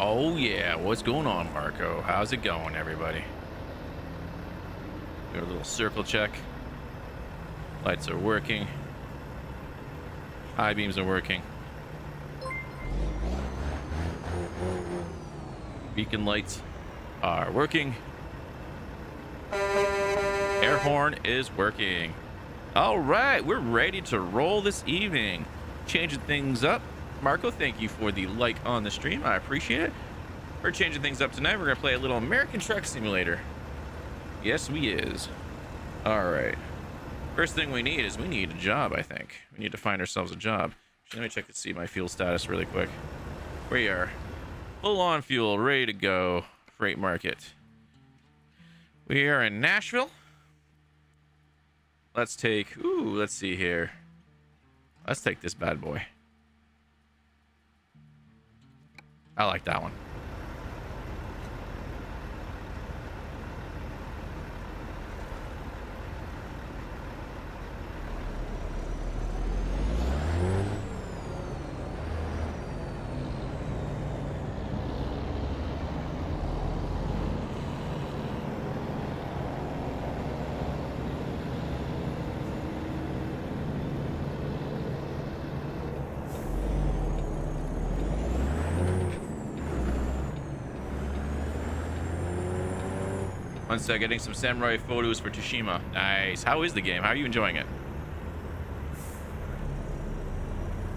Oh yeah, what's going on, Marco? How's it going, everybody? Do a little circle check. Lights are working. High beams are working. Beacon lights are working. Air horn is working. All right, we're ready to roll this evening. Changing things up. Marco, thank you for the like on the stream. I appreciate it. We're changing things up tonight. We're going to play a little American Truck Simulator. Yes, we is. All right. First thing we need is we need a job, I think. We need to find ourselves a job. Let me check to see my fuel status really quick. We are full on fuel, ready to go. Freight market. We are in Nashville. Let's take, let's see here. Let's take this bad boy. I like that one. One sec, getting some samurai photos for Tsushima. Nice. How is the game? How are you enjoying it?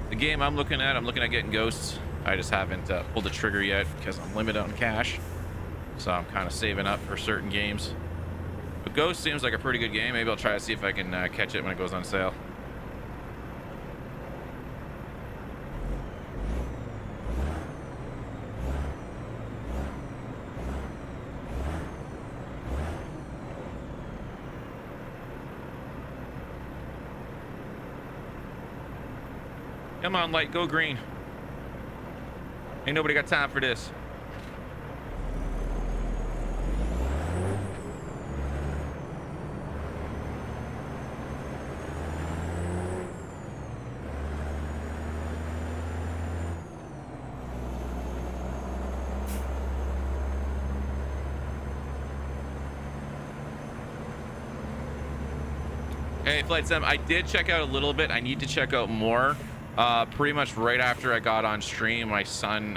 The game I'm looking at getting Ghosts. I just haven't pulled the trigger yet because I'm limited on cash. So I'm kind of saving up for certain games. But Ghost seems like a pretty good game. Maybe I'll try to see if I can catch it when it goes on sale. Come on, light, go green. Ain't nobody got time for this. Hey, Flight Sim, I did check out a little bit. I need to check out more. Pretty much right after I got on stream, my son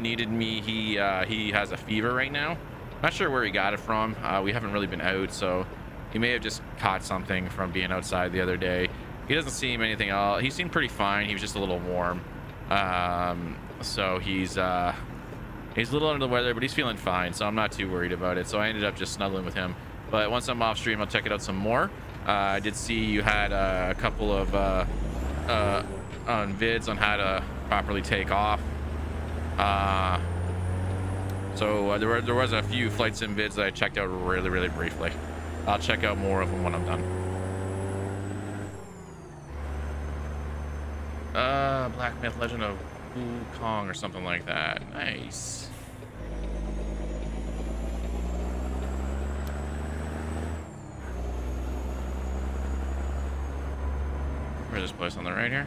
needed me. He has a fever right now. Not sure where he got it from. We haven't really been out, so he may have just caught something from being outside the other day. He doesn't seem anything else. He seemed pretty fine. He was just a little warm. So he's a little under the weather, but he's feeling fine, so I'm not too worried about it. So I ended up just snuggling with him. But once I'm off stream, I'll check it out some more. I did see you had a couple of on vids on how to properly take off. So there was a few flight sim vids that I checked out really briefly. I'll check out more of them when I'm done. Black Myth Legend of Wukong or something like that. Nice. Where's this place on the right here?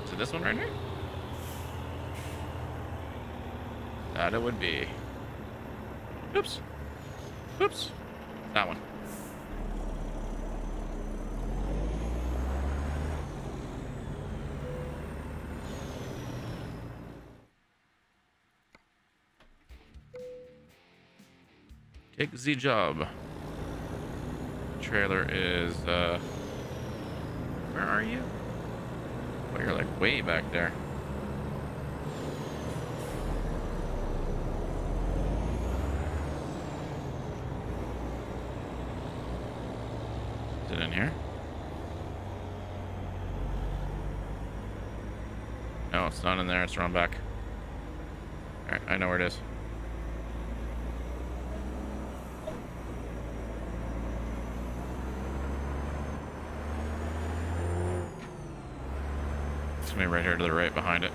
Is it this one right here? That it would be. Oops. Oops. That one. Take the job. Trailer is where are you? Oh, you're like way back there. Is it in here? No, it's not in there. It's around back. All right, I know where it is. Me right here to the right behind it.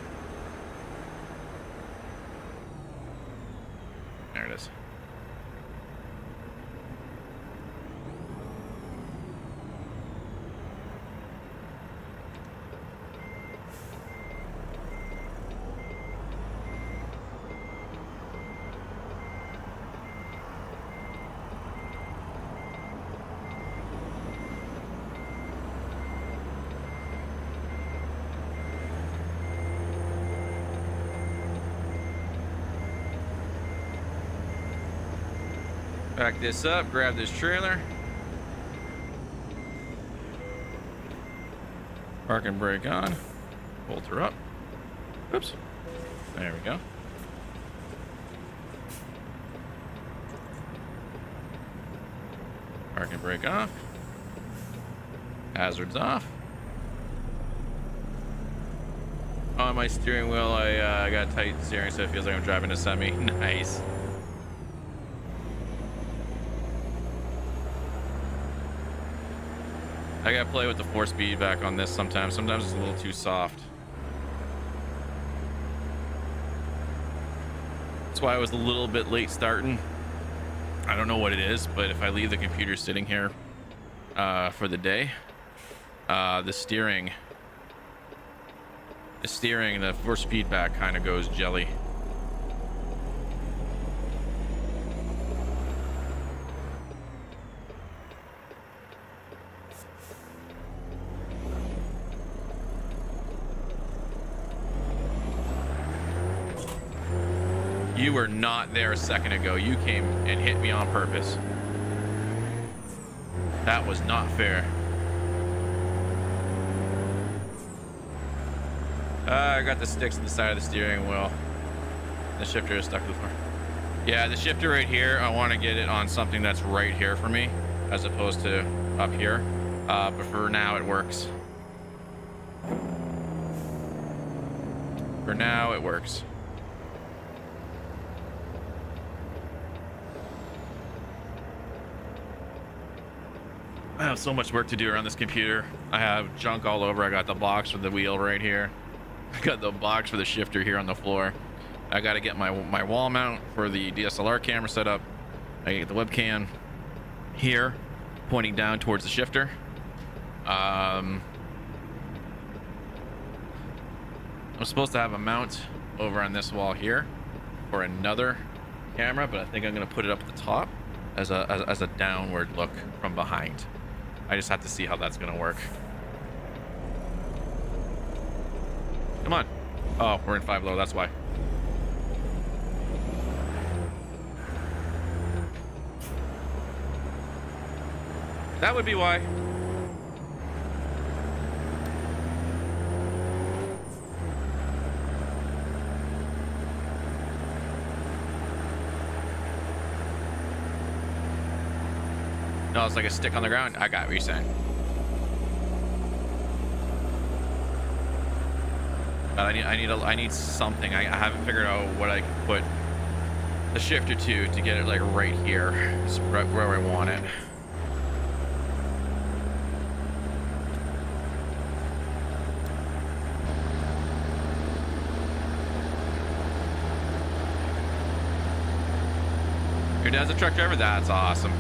There it is. Back this up, grab this trailer. Park and brake on. Bolt her up. Oops. There we go. Park and brake off. Hazards off. On my steering wheel, I got tight steering, so it feels like I'm driving a semi. Nice. I gotta play with the 4-speed back on this sometimes. Sometimes it's a little too soft. That's why I was a little bit late starting. I don't know what it is, but if I leave the computer sitting here for the day, the steering, the 4-speed back kind of goes jelly. You were not there a second ago. You came and hit me on purpose. That was not fair. I got the sticks to the side of the steering wheel. The shifter is stuck to the floor. Yeah, the shifter right here, I want to get it on something that's right here for me, as opposed to up here. But for now, it works. For now, it works. I have so much work to do around this computer. I have junk all over. I got the box for the wheel right here. I got the box for the shifter here on the floor. I got to get my wall mount for the DSLR camera set up. I get the webcam here, pointing down towards the shifter. I'm supposed to have a mount over on this wall here for another camera, but I think I'm going to put it up at the top as a downward look from behind. I just have to see how that's going to work. Come on. Oh, we're in 5 low. That's why. That would be why. No, it's like a stick on the ground. I got what you're saying. But I need something. I haven't figured out what I can put the shifter to get it like right here. It's right where I want it. Your dad's a truck driver? That's awesome.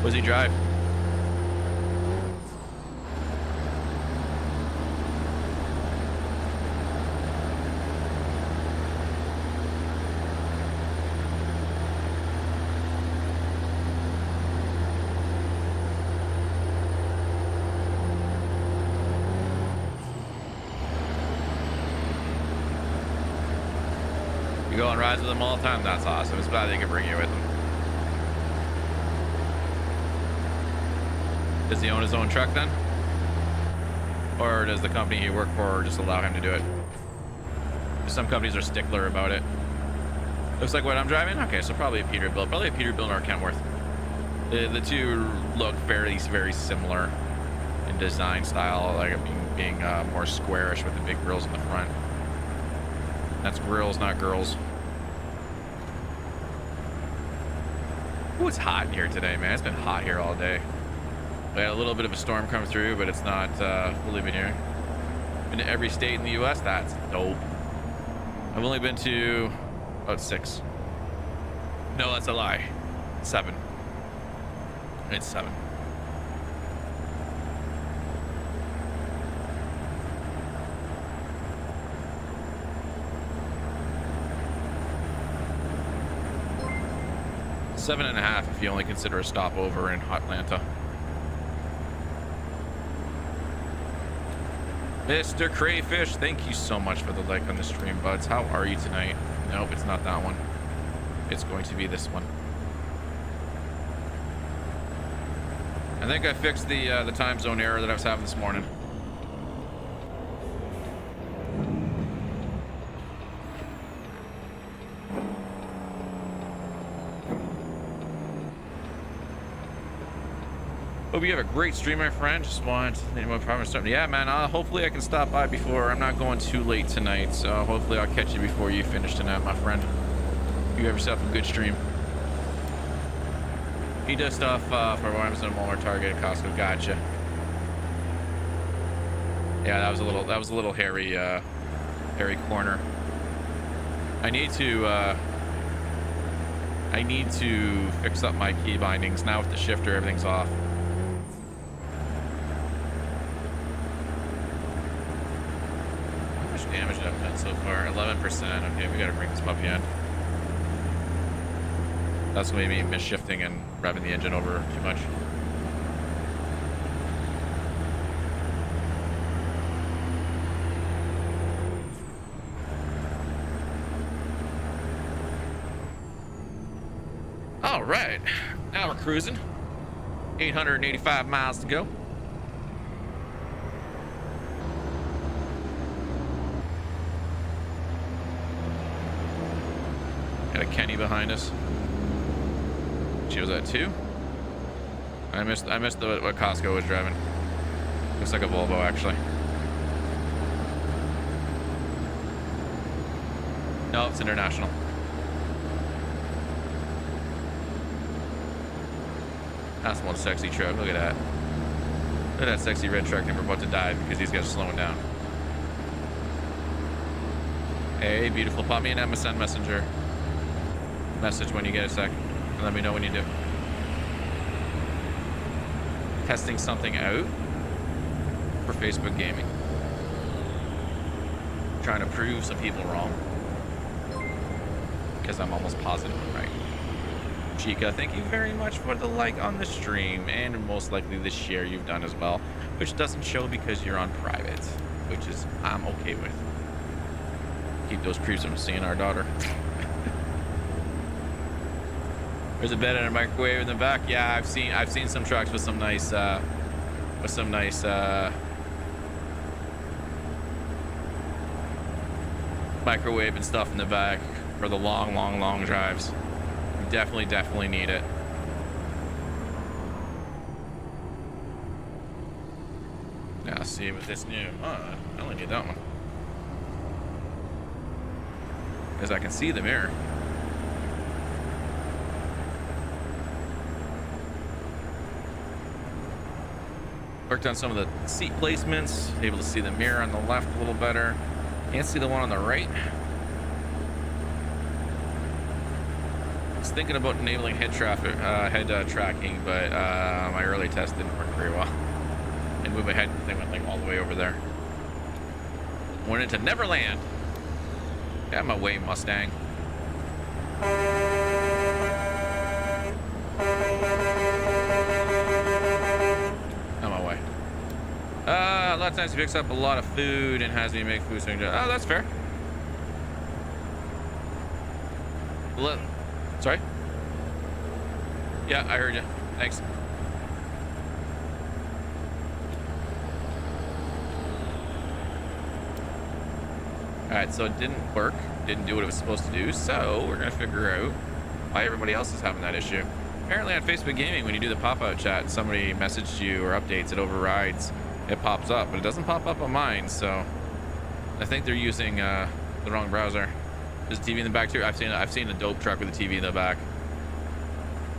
What does he drive? You go on rides with him all the time? That's awesome. It's glad they can bring you with him. Does he own his own truck then? Or does the company he worked for just allow him to do it? Some companies are stickler about it. Looks like what I'm driving? Okay, so probably a Peterbilt. Probably a Peterbilt or a Kenworth. The two look very similar in design style, like being more squarish with the big grills in the front. That's grills, not girls. Ooh, it's hot in here today, man. It's been hot here all day. We had a little bit of a storm come through, but it's not fully been here. Been to every state in the U.S. That's dope. I've only been to about 6. No, that's a lie. 7. It's 7. Seven and a half if you only consider a stopover in Atlanta. Mr. Crayfish, thank you so much for the like on the stream, buds. How are you tonight? Nope, it's not that one. It's going to be this one. I think I fixed the time zone error that I was having this morning. Hope you have a great stream, my friend. Just want any more problems starting. Yeah, man. Hopefully I can stop by before. I'm not going too late tonight, so hopefully I'll catch you before you finish tonight, my friend. You have yourself a good stream. He does stuff for Amazon, Walmart, Target, Costco. Gotcha. Yeah, that was a little hairy, hairy corner. I need to fix up my key bindings now with the shifter. Everything's off. How much damage have I done so far? 11%. Okay, we gotta bring this puppy in. That's gonna be me misshifting and revving the engine over too much. All right, now we're cruising. 885 miles to go. Got a Kenny behind us. She was at 2. I missed what Costco was driving. Looks like a Volvo, actually. No, it's international. That's one sexy truck. Look at that. Look at that sexy red truck, and we're about to die because these guys are slowing down. Hey, beautiful. Pop me an MSN Messenger message when you get a sec. And let me know when you do. Testing something out for Facebook gaming. Trying to prove some people wrong. Because I'm almost positive I'm right. Chica, thank you very much for the like on the stream and most likely the share you've done as well, which doesn't show because you're on private, which is I'm okay with. Keep those creeps from seeing our daughter. There's a bed and a microwave in the back. Yeah, I've seen some trucks with some nice microwave and stuff in the back for the long drives. You definitely need it. Now see with this new, I only need that one because I can see the mirror. Worked on some of the seat placements, able to see the mirror on the left a little better. Can't see the one on the right. I was thinking about enabling head tracking, but my early test didn't work very well. And move ahead, they went like all the way over there. Went into Neverland. Got my way, Mustang. A lot of times he picks up a lot of food and has me make food. So oh, that's fair. Sorry? Yeah, I heard you. Thanks. Alright, so it didn't work. Didn't do what it was supposed to do. So we're going to figure out why everybody else is having that issue. Apparently on Facebook Gaming, when you do the pop-out chat, somebody messaged you or updates, it overrides. It pops up, but it doesn't pop up on mine, so I think they're using the wrong browser. There's a TV in the back too. I've seen a dope truck with a TV in the back.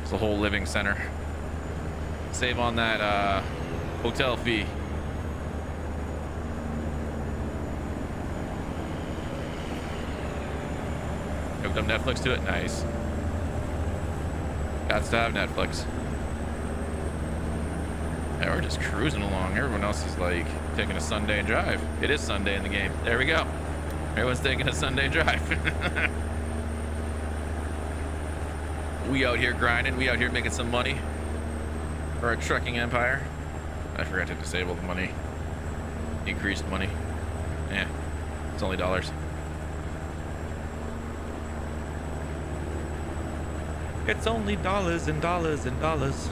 It's a whole living center. Save on that hotel fee. Hooked up Netflix to it. Nice. Got to have Netflix. Yeah, we're just cruising along. Everyone else is like taking a Sunday drive. It is Sunday in the game. There we go. Everyone's taking a Sunday drive. We out here grinding. We out here making some money for our trucking empire. I forgot to disable the money. Increased money. Yeah, it's only dollars. It's only dollars and dollars and dollars.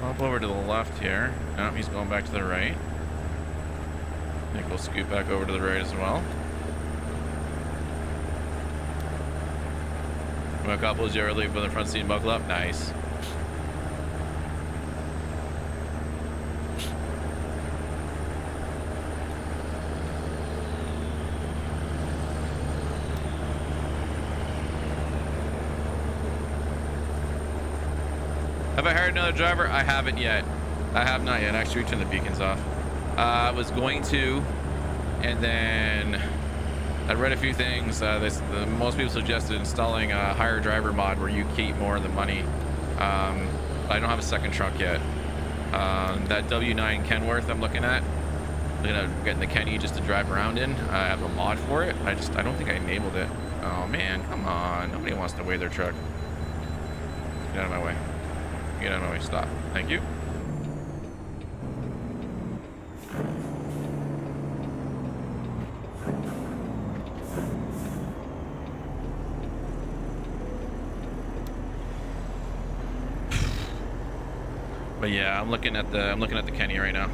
Hop over to the left here. No, he's going back to the right. I think we'll scoot back over to the right as well. A couple of zero leave with the front seat buckle up. Nice. Have I hired another driver? I haven't yet. I have not yet. Actually, we turned the beacons off. I was going to, and then I read a few things. Most people suggested installing a hire driver mod where you keep more of the money. I don't have a second truck yet. That W9 Kenworth I'm looking at getting the Kenny just to drive around in. I have a mod for it. I don't think I enabled it. Oh man, come on. Nobody wants to weigh their truck. Get out of my way. Get out of my way. Stop. Thank you. But yeah, I'm looking at the Kenny right now,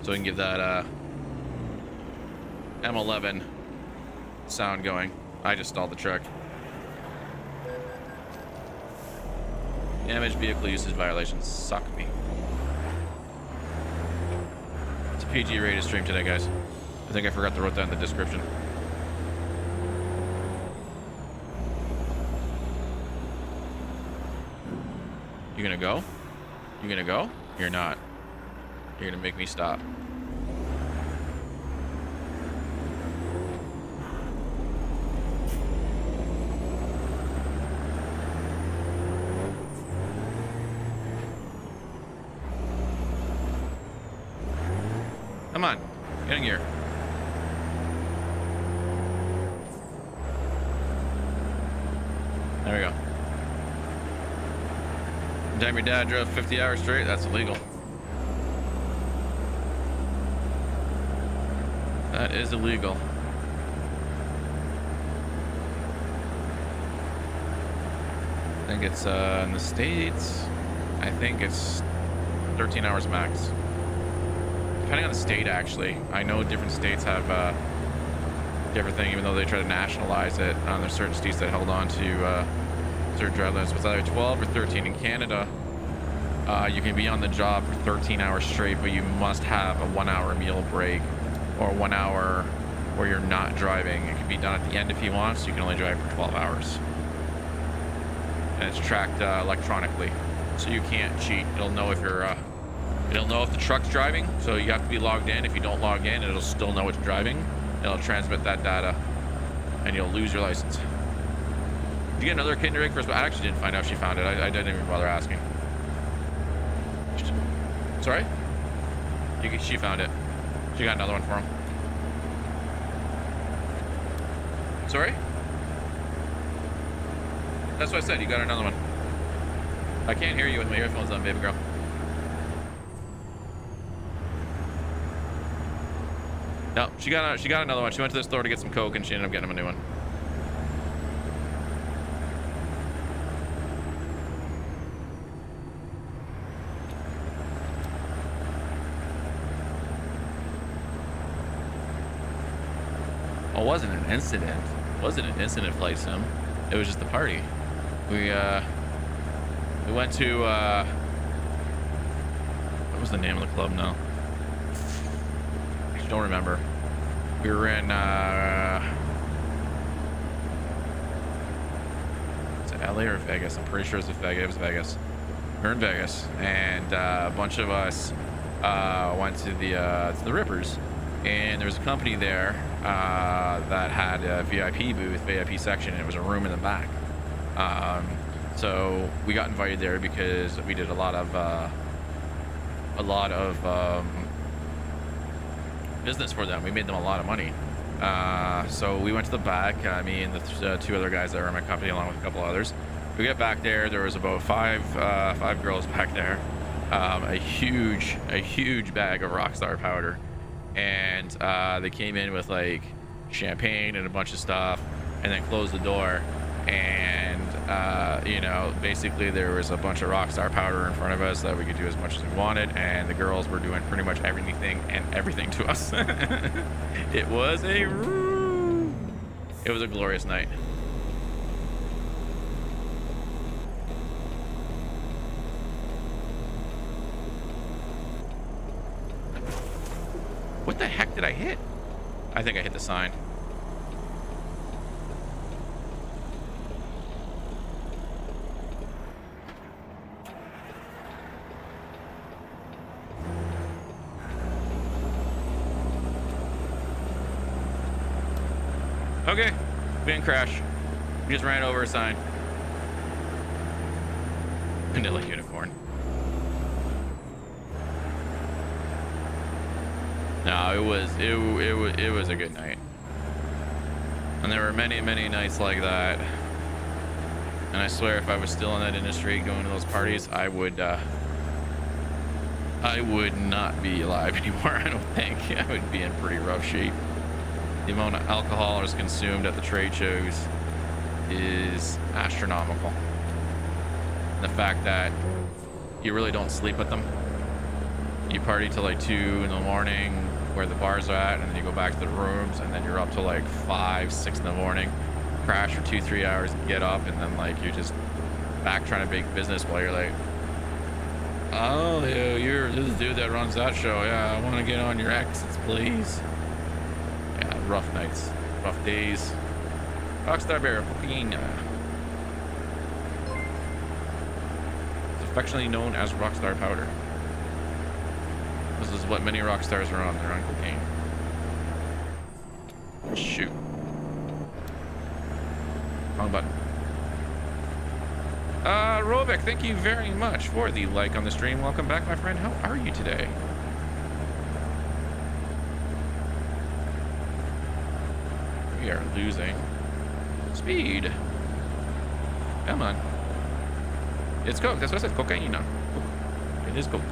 so we can give that M11 sound going. I just stalled the truck. Damaged vehicle usage violations suck me. It's a PG rated stream today, guys. I think I forgot to write that in the description. You gonna go? You gonna go? You're not. You're gonna make me stop. Come on, get in gear. There we go. Damn, your dad drove 50 hours straight? That's illegal. That is illegal. I think it's in the States, I think it's 13 hours max. Depending on the state, actually. I know different states have different thing, even though they try to nationalize it. There's certain states that held on to certain drive limits. It's either 12 or 13. In Canada, you can be on the job for 13 hours straight, but you must have a 1 hour meal break or 1 hour where you're not driving. It can be done at the end if you want, so you can only drive for 12 hours. And it's tracked electronically, so you can't cheat. It'll know if you're it'll know if the truck's driving, so you have to be logged in. If you don't log in, it'll still know it's driving. It'll transmit that data, and you'll lose your license. Did you get another kinder egg first? I actually didn't find out if she found it. I didn't even bother asking. Sorry? She found it. She got another one for him. Sorry? That's what I said. You got another one. I can't hear you with my earphones on, baby girl. No, she got another one. She went to the store to get some Coke, and she ended up getting him a new one. Well, it wasn't an incident. It wasn't an incident flight sim. It was just a party. We went to what was the name of the club now? I don't remember. We were in is it LA or Vegas? I'm pretty sure it was Vegas. It was Vegas. We were in Vegas, and a bunch of us went to the Rippers, and there was a company there that had a VIP booth, VIP section, and it was a room in the back. So we got invited there because we did a lot of business for them. We made them a lot of money. So we went to the back, me and the two other guys that were in my company, along with a couple others. We got back there. There was about five girls back there. A huge bag of Rockstar powder, and they came in with like champagne and a bunch of stuff, and then closed the door. And you know, basically there was a bunch of Rockstar powder in front of us that we could do as much as we wanted, and the girls were doing pretty much everything to us. It was a glorious night. What the heck did I hit? I think I hit the sign. Okay, we didn't crash. We just ran over a sign. Vanilla unicorn. No, it was a good night. And there were many nights like that. And I swear, if I was still in that industry going to those parties, I would not be alive anymore. I don't think. I would be in pretty rough shape. The amount of alcohol is consumed at the trade shows is astronomical. And the fact that you really don't sleep at them. You party till like 2 in the morning where the bars are at, and then you go back to the rooms, and then you're up till like 5, 6 in the morning, crash for 2-3 hours and get up, and then like you're just back trying to make business while you're like, oh yeah, you're this dude that runs that show. Yeah, I want to get on your exits, please. Yeah, rough nights, rough days. Rockstar Bear, cocaine. It's affectionately known as Rockstar Powder. This is what many rock stars are on. They're on cocaine. Shoot. Wrong button. Robic, thank you very much for the like on the stream. Welcome back, my friend. How are you today? We are losing speed. Come on. It's coke. That's what I said. Cocaine. It is coke.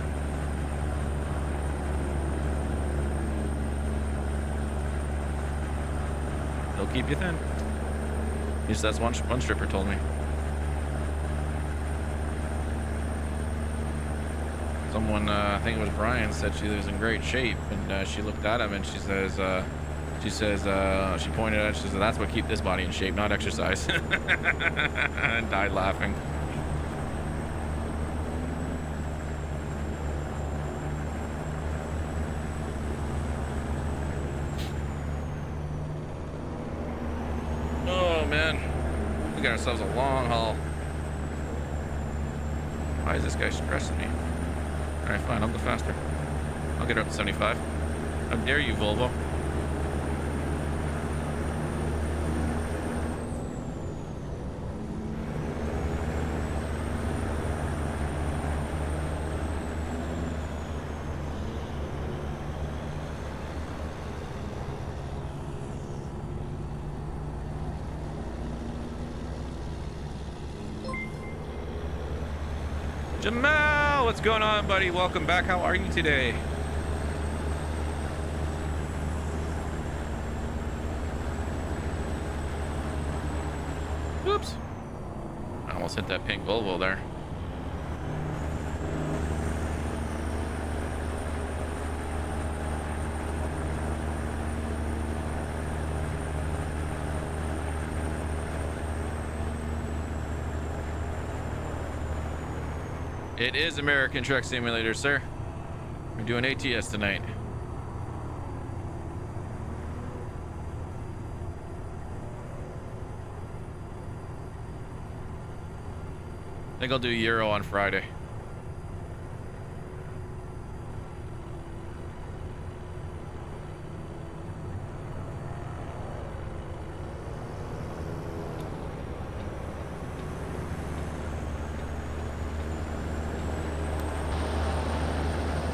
They'll keep you thin. At least that's one stripper told me. Someone, I think it was Brian, said she was in great shape, and she looked at him and she says, she pointed at, she says, that's what keep this body in shape, not exercise. And died laughing. Man, we got ourselves a long haul. Why is this guy stressing me? All right, fine, I'll go faster. I'll get her up to 75. How dare you, Volvo? Jamal, what's going on, buddy? Welcome back. How are you today? Oops. I almost hit that pink Volvo there. It is American Truck Simulator, sir. We're doing ATS tonight. I think I'll do Euro on Friday.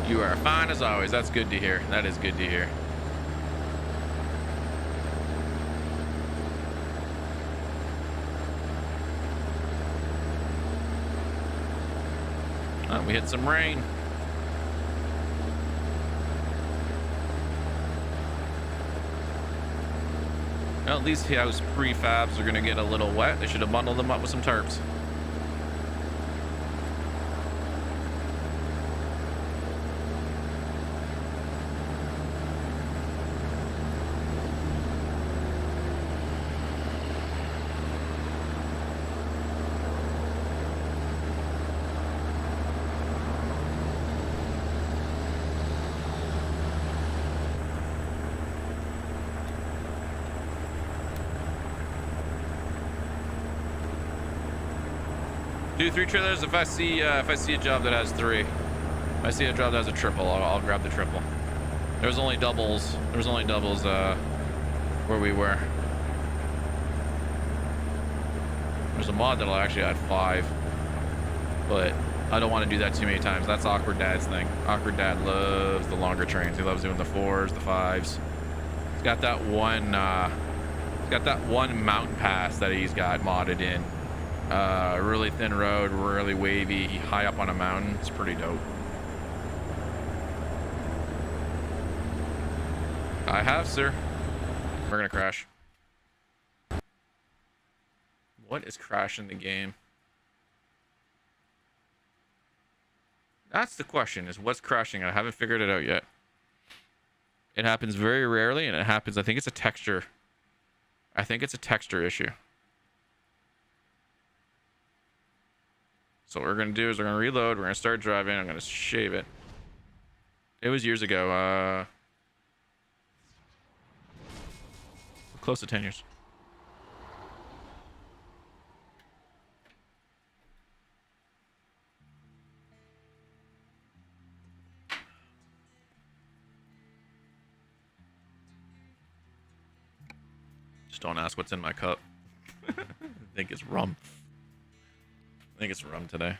You are fine as always. That's good to hear. That is good to hear. Oh, we hit some rain. Well, at least house prefabs are gonna get a little wet. They should have bundled them up with some tarps. Do 3 trailers if I see a job that has 3. If I see a job that has a triple, I'll grab the triple. There was only doubles. Where we were. There's a mod that'll actually add 5, but I don't want to do that too many times. That's Awkward Dad's thing. Awkward Dad loves the longer trains. He loves doing the 4s, the 5s. He's got that one. He's got that one mountain pass that he's got modded in. Really thin road, really wavy, high up on a mountain. It's pretty dope. I have, sir. We're gonna crash. What is crashing the game? That's the question, is what's crashing? I haven't figured it out yet. It happens very rarely, and it happens, I think it's a texture. I think it's a texture issue. So what we're gonna do is we're gonna reload, we're gonna start driving, I'm gonna shave it. It was years ago, close to 10 years. Just don't ask what's in my cup. I think it's rum. I think it's rum today.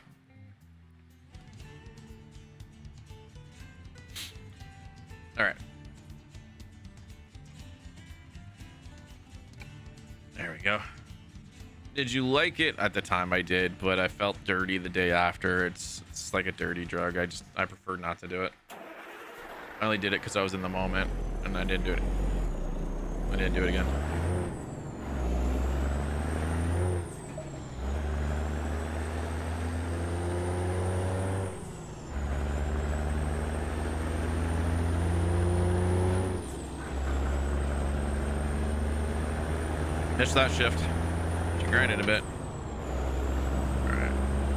All right. There we go. Did you like it? At the time I did, but I felt dirty the day after. It's like a dirty drug. I prefer not to do it. I only did it because I was in the moment, and I didn't do it. I didn't do it again. Hitch that shift. She grinded a bit. Alright.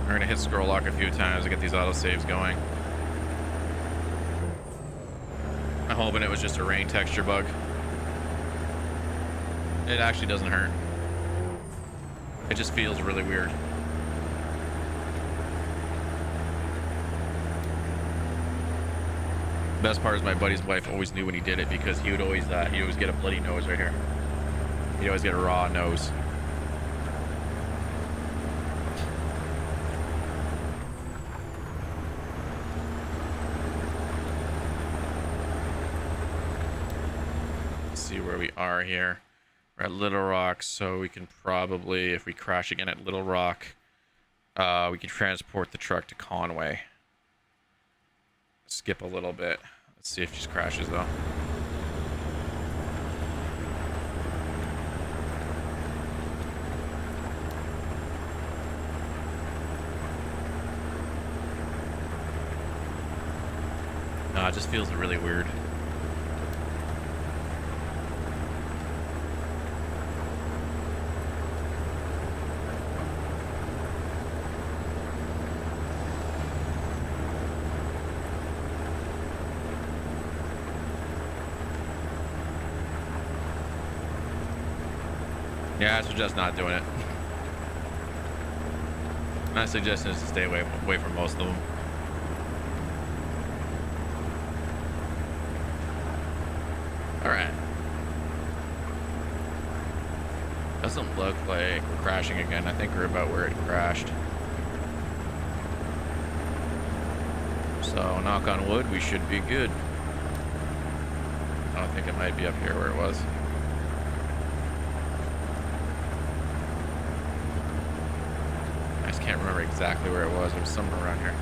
We're gonna hit scroll lock a few times to get these autosaves going. I'm hoping it was just a rain texture bug. It actually doesn't hurt. It just feels really weird. The best part is my buddy's wife always knew when he did it because he would always get a bloody nose right here. You always get a raw nose. Let's see where we are here. We're at Little Rock, so we can probably, if we crash again at Little Rock, we can transport the truck to Conway. Skip a little bit. Let's see if she just crashes though. It just feels really weird. Yeah, I suggest not doing it. My suggestion is to stay away from most of them. Alright. Doesn't look like we're crashing again. I think we're about where it crashed. So, knock on wood, we should be good. I don't think it might be up here where it was. I just can't remember exactly where it was. It was somewhere around here.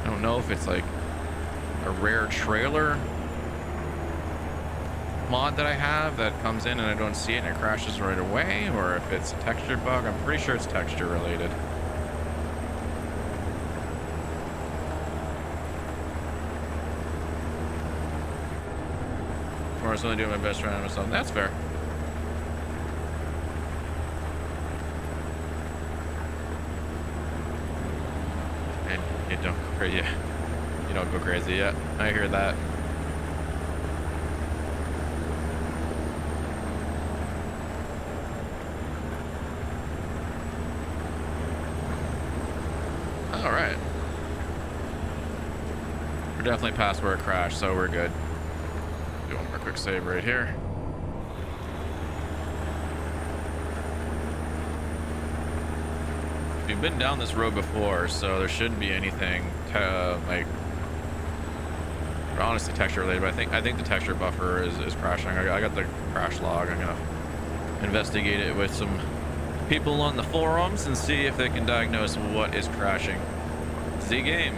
I don't know if it's like a rare trailer mod that I have that comes in and I don't see it and it crashes right away, or if it's a texture bug. I'm pretty sure it's texture related. Or I was only doing my best trying myself. That's fair. And you don't go crazy. You don't go crazy yet. I hear that. All right. We're definitely past where it crashed, so we're good. Do one more quick save right here. We've been down this road before, so there shouldn't be anything like honestly texture related. But I think the texture buffer is crashing. I got the crash log. I'm gonna investigate it with some people on the forums and see if they can diagnose what is crashing. Z game.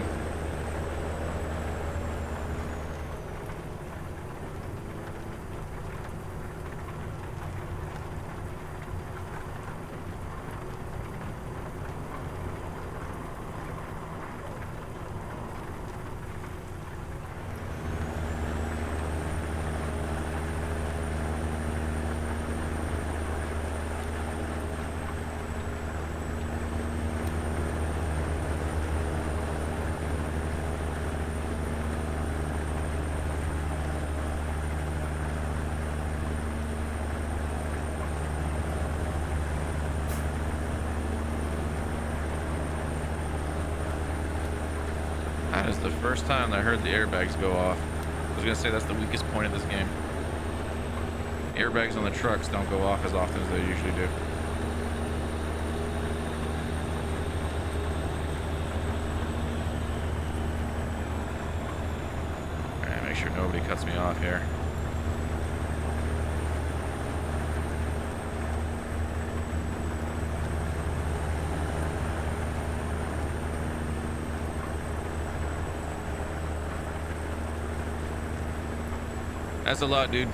That is the first time that I heard the airbags go off. I was gonna say that's the weakest point of this game. Airbags on the trucks don't go off as often as they usually do. Alright, make sure nobody cuts me off here. That's a lot, dude.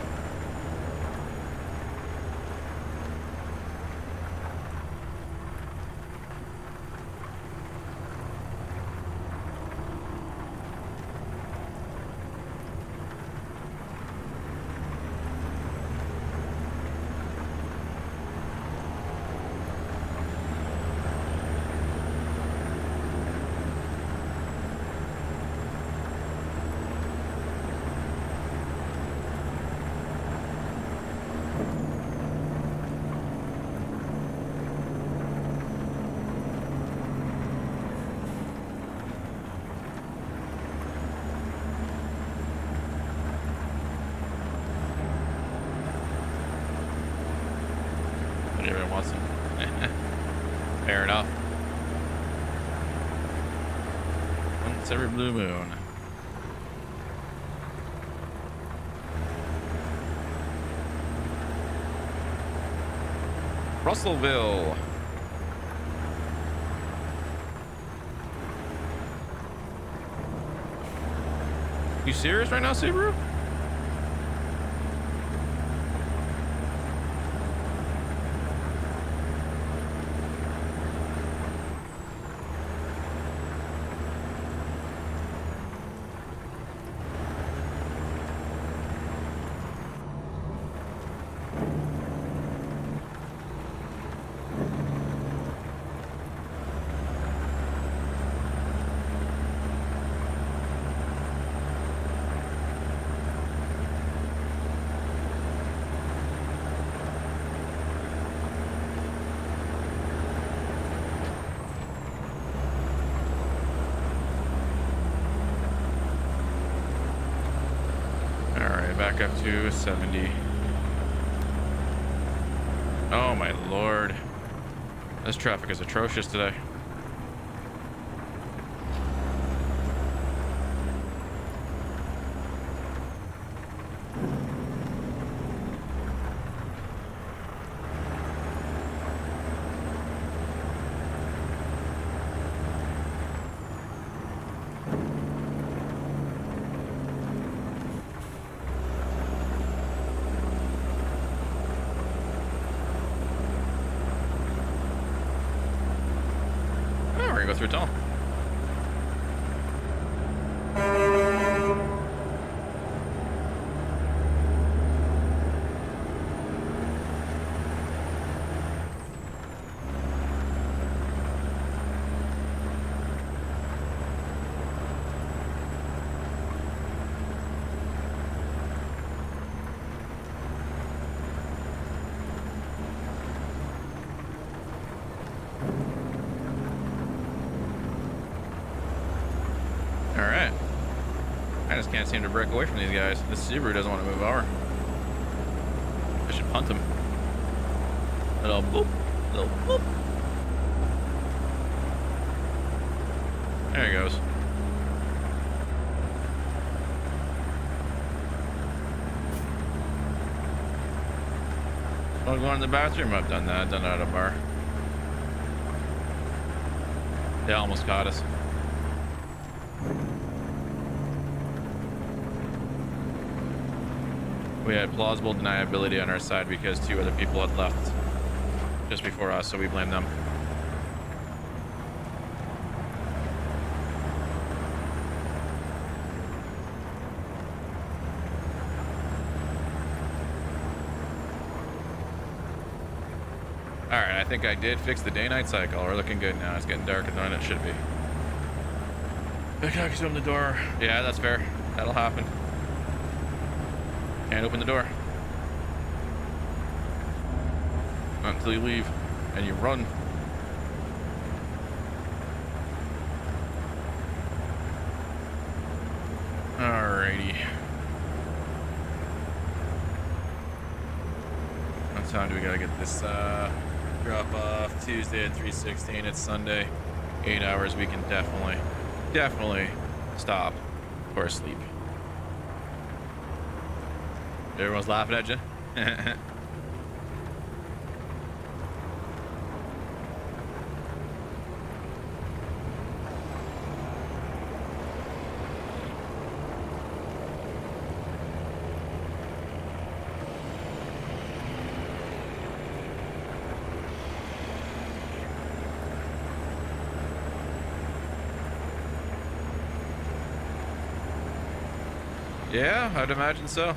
Everyone wants them. Fair enough. Once every blue moon. Russellville. You serious right now, Subaru? Back up to 70. Oh my lord. This traffic is atrocious today. go through a tunnel. Alright. I just can't seem to break away from these guys. This Subaru doesn't want to move over. I should punt him. Little boop. Little boop. There he goes. Want to go in the bathroom? I've done that. I've done that at a bar. They almost caught us. We had plausible deniability on our side because 2 other people had left just before us, so we blame them. Alright, I think I did fix the day-night cycle. We're looking good now. It's getting darker than it should be. I can open the door. Yeah, that's fair. That'll happen. Can't open the door. Not until you leave. And you run. Alrighty. What time do we gotta get this drop off? Tuesday at 3:16. It's Sunday. 8 hours. We can definitely stop for a sleep. Everyone's laughing at you. Yeah, I'd imagine so.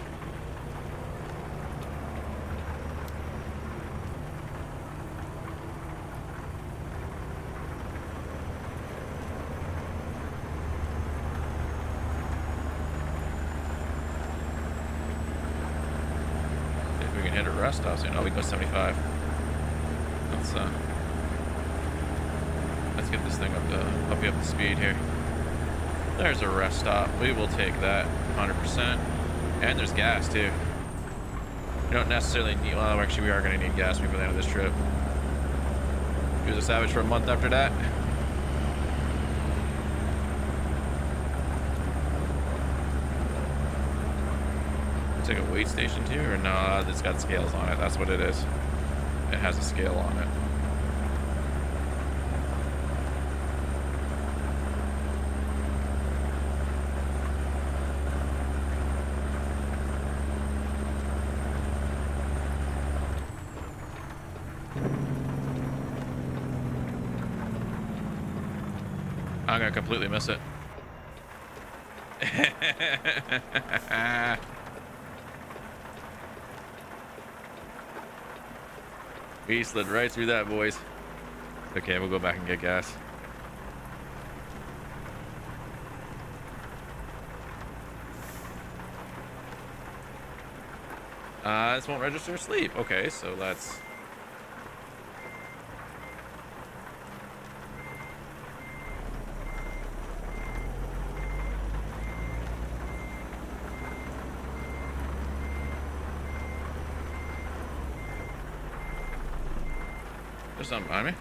Hit a rest stop soon. Oh, we go 75. Let's get this thing up to speed here. There's a rest stop. We will take that 100%. And there's gas too. We don't necessarily need. Well, actually, we are going to need gas before the end of this trip. He was a savage for a month after that. It's like a weight station too, or no? It's got scales on it. That's what it is. It has a scale on it. I'm gonna completely miss it. We slid right through that, boys. Okay, we'll go back and get gas. This won't register sleep. Okay, so that's... There's something behind me.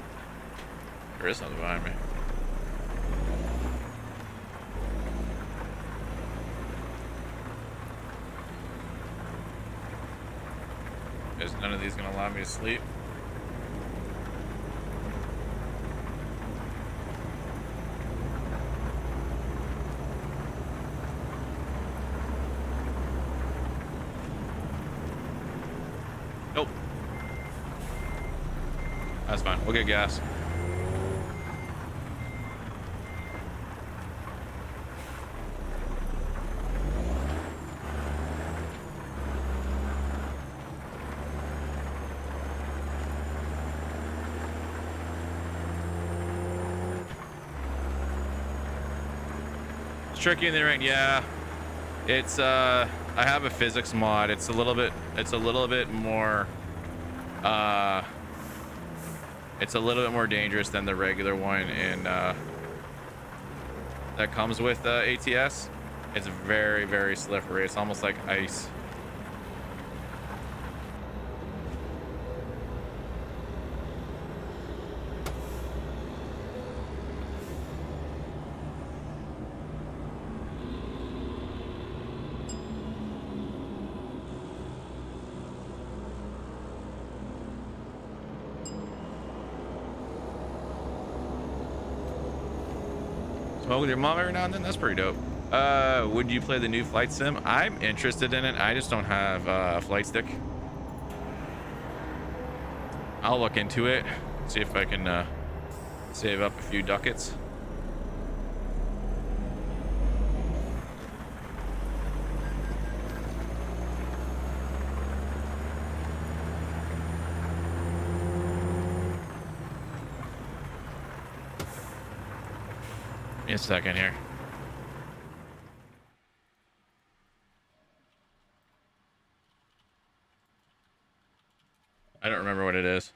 There is something behind me. Is none of these gonna allow me to sleep? Nope. That's fine. We'll get gas. tricky in the ring. Yeah, it's I have a physics mod. It's a little bit more it's a little bit more dangerous than the regular one in that comes with ATS. It's very, very slippery. It's almost like ice. Smoke with your mom every now and then? That's pretty dope. Would you play the new flight sim? I'm interested in it. I just don't have a flight stick. I'll look into it, see if I can save up a few ducats. Give me a second here. I don't remember what it is.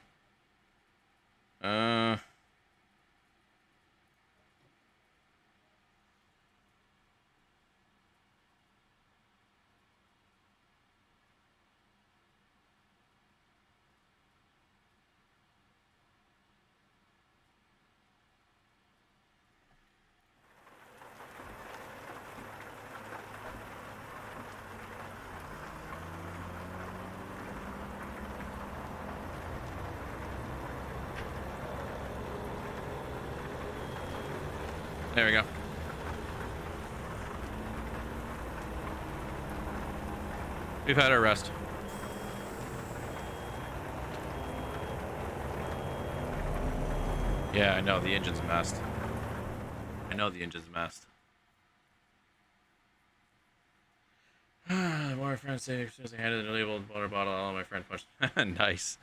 There we go. We've had our rest. Yeah, I know the engine's messed. I know the engine's messed. More friends say as soon as I handed the labeled water bottle, all my friend punched. Nice.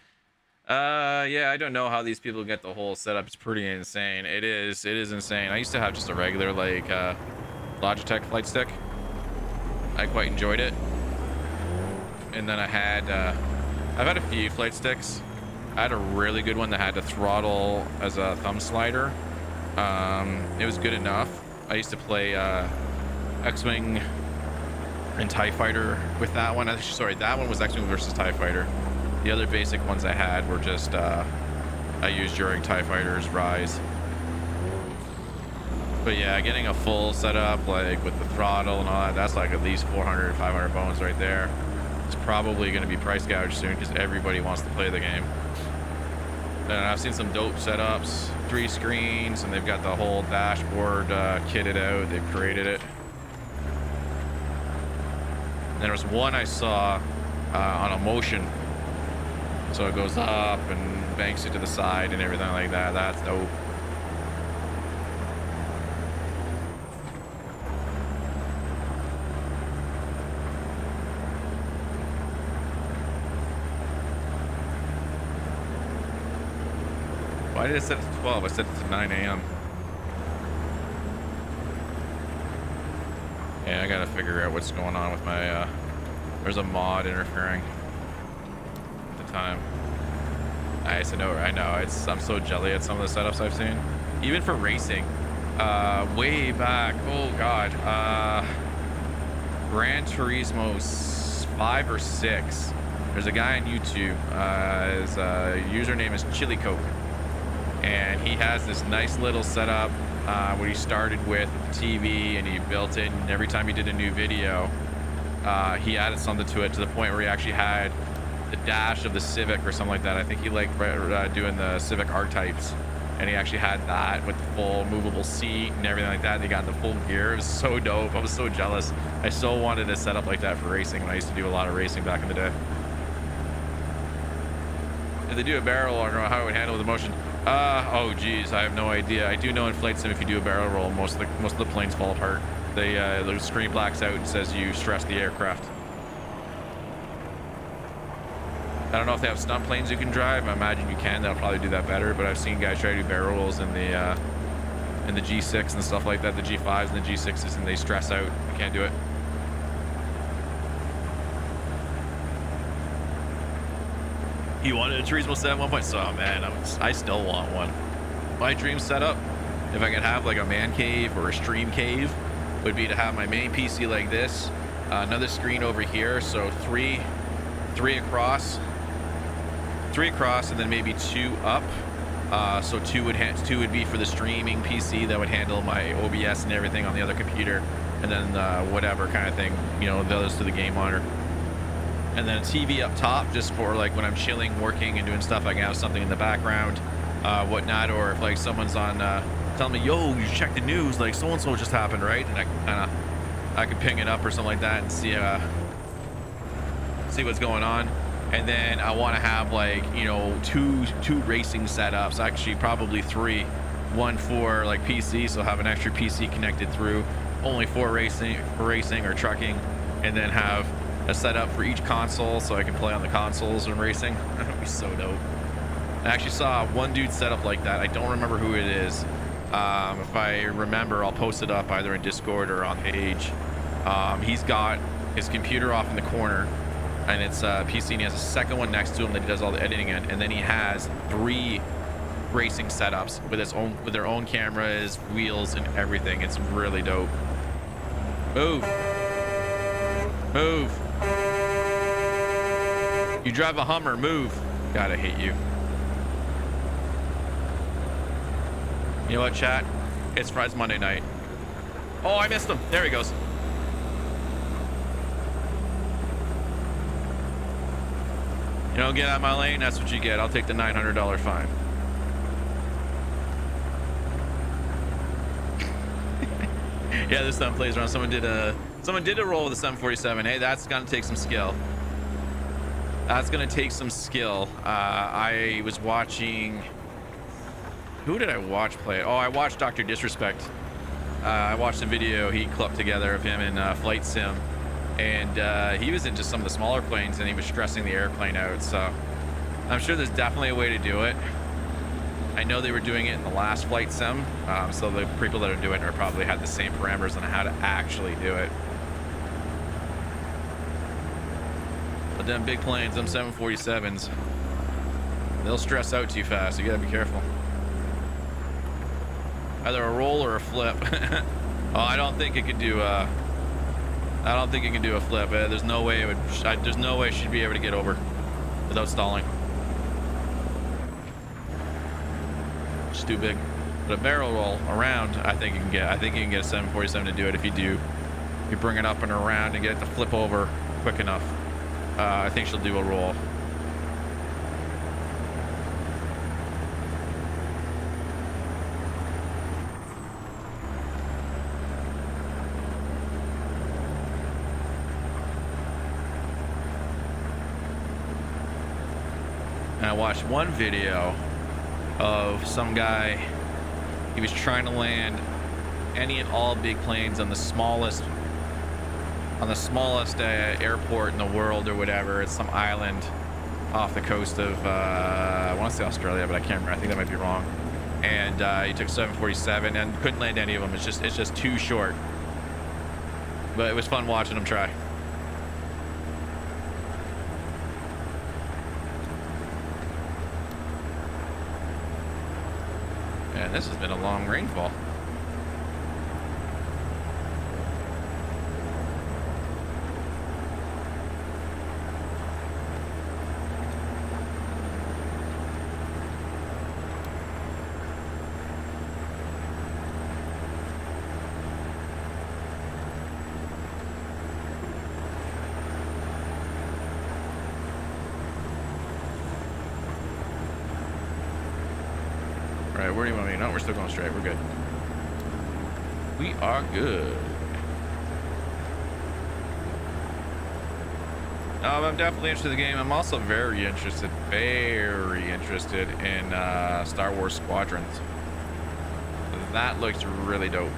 Yeah, I don't know how these people get the whole setup. It's pretty insane. It is insane. I used to have just a regular like Logitech flight stick. I quite enjoyed it. And then I've had a few flight sticks. I had a really good one that had the throttle as a thumb slider. It was good enough. I used to play X-Wing and TIE Fighter with that one. Actually, sorry, that one was X-Wing versus TIE Fighter. The other basic ones I had were just I used during TIE Fighter's Rise. But yeah, getting a full setup like with the throttle and all that, that's like at least 400, 500 bones right there. It's probably going to be price gouged soon because everybody wants to play the game. And I've seen some dope setups, 3 screens, and they've got the whole dashboard kitted out. They've created it. And there was one I saw on a motion. So it goes up and banks it to the side and everything like that. That's dope. Why did it set it to 12? I set it to 9 a.m. Yeah, I gotta figure out what's going on with my, there's a mod interfering at the time. Nice, I know, I'm so jelly at some of the setups I've seen. Even for racing, way back, oh God, Gran Turismo 5 or 6. There's a guy on YouTube, his username is Chili Coke. And he has this nice little setup what he started with the TV, and he built it, and every time he did a new video he added something to it to the point where he actually had the dash of the Civic or something like that. I think he liked doing the Civic R-Types, and he actually had that with the full movable seat and everything like that. They got the full gear. It was so dope. I was so jealous. I so wanted a setup like that for racing when I used to do a lot of racing back in the day. If they do a barrel, I don't know how it would handle the motion. Oh geez, I have no idea. I do know in flight sim if you do a barrel roll, most of the planes fall apart. They the screen blacks out and says you stress the aircraft. I don't know if they have stunt planes you can drive. I imagine you can. They'll probably do that better. But I've seen guys try to do barrel rolls in the and the G6 and stuff like that, the G5s and the G6s, and they stress out. I can't do it. You wanted a Turismo 7 1.0? Oh man, I still want one. My dream setup, if I could have like a man cave or a stream cave, would be to have my main PC like this, another screen over here, so three across, and then maybe 2 up. So two would be for the streaming PC that would handle my OBS and everything on the other computer, and then whatever kind of thing, you know, the others to the game monitor. And then a TV up top just for like when I'm chilling, working, and doing stuff. I can have something in the background, whatnot. Or if like someone's on telling me, yo, you check the news, like so and so just happened, right? And I can ping it up or something like that and see what's going on. And then I want to have like, you know, two racing setups, actually probably 3, one for like PC, so have an extra PC connected through, only for racing or trucking, and then have a setup for each console so I can play on the consoles when racing. That'd be so dope. I actually saw one dude set up like that. I don't remember who it is. If I remember, I'll post it up either in Discord or on page. He's got his computer off in the corner, and it's PC, and he has a second one next to him that he does all the editing in, and then he has 3 racing setups with their own cameras, wheels, and everything. It's really dope. Move. You drive a Hummer, move. God, I hate you. You know what, chat? It's Monday night. Oh, I missed him. There he goes. You don't get out of my lane, that's what you get. I'll take the $900 fine. Yeah, this time plays around. Someone did a roll with a 747. Hey, that's gonna take some skill. I was watching. Who did I watch play it? Oh, I watched Dr. Disrespect. I watched a video he clipped together of him in Flight Sim, and he was in just some of the smaller planes, and he was stressing the airplane out. So I'm sure there's definitely a way to do it. I know they were doing it in the last Flight Sim, so the people that are doing it are probably had the same parameters on how to actually do it. But them big planes, them 747s, they'll stress out too fast. You gotta be careful. Either a roll or a flip. Oh, I don't think it could do a flip. There's no way it would. There's no way she'd be able to get over without stalling. It's too big. But a barrel roll around, I think you can get. I think you can get a 747 to do it if you bring it up and around and get it to flip over quick enough. I think she'll do a roll. And I watched one video of some guy. He was trying to land any and all big planes on the smallest airport in the world or whatever. It's some island off the coast of I want to say Australia, but I can't remember. I think that might be wrong. And he took 747 and couldn't land any of them. It's just too short. But it was fun watching him try. And this has been a long rainfall. Right, where do you want me? No, we're still going straight. We're good. We are good. I'm definitely interested in the game. I'm also very interested in Star Wars Squadrons. That looks really dope.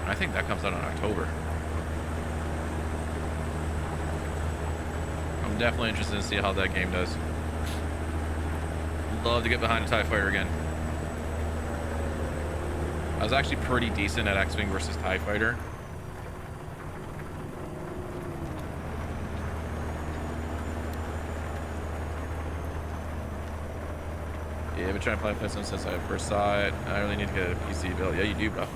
I think that comes out in October. I'm definitely interested to see how that game does. Love to get behind a TIE fighter again. I was actually pretty decent at X-Wing versus TIE Fighter. Yeah, I've been trying to play Plasma since I first saw it. I really need to get a PC built. Yeah, you do, bro.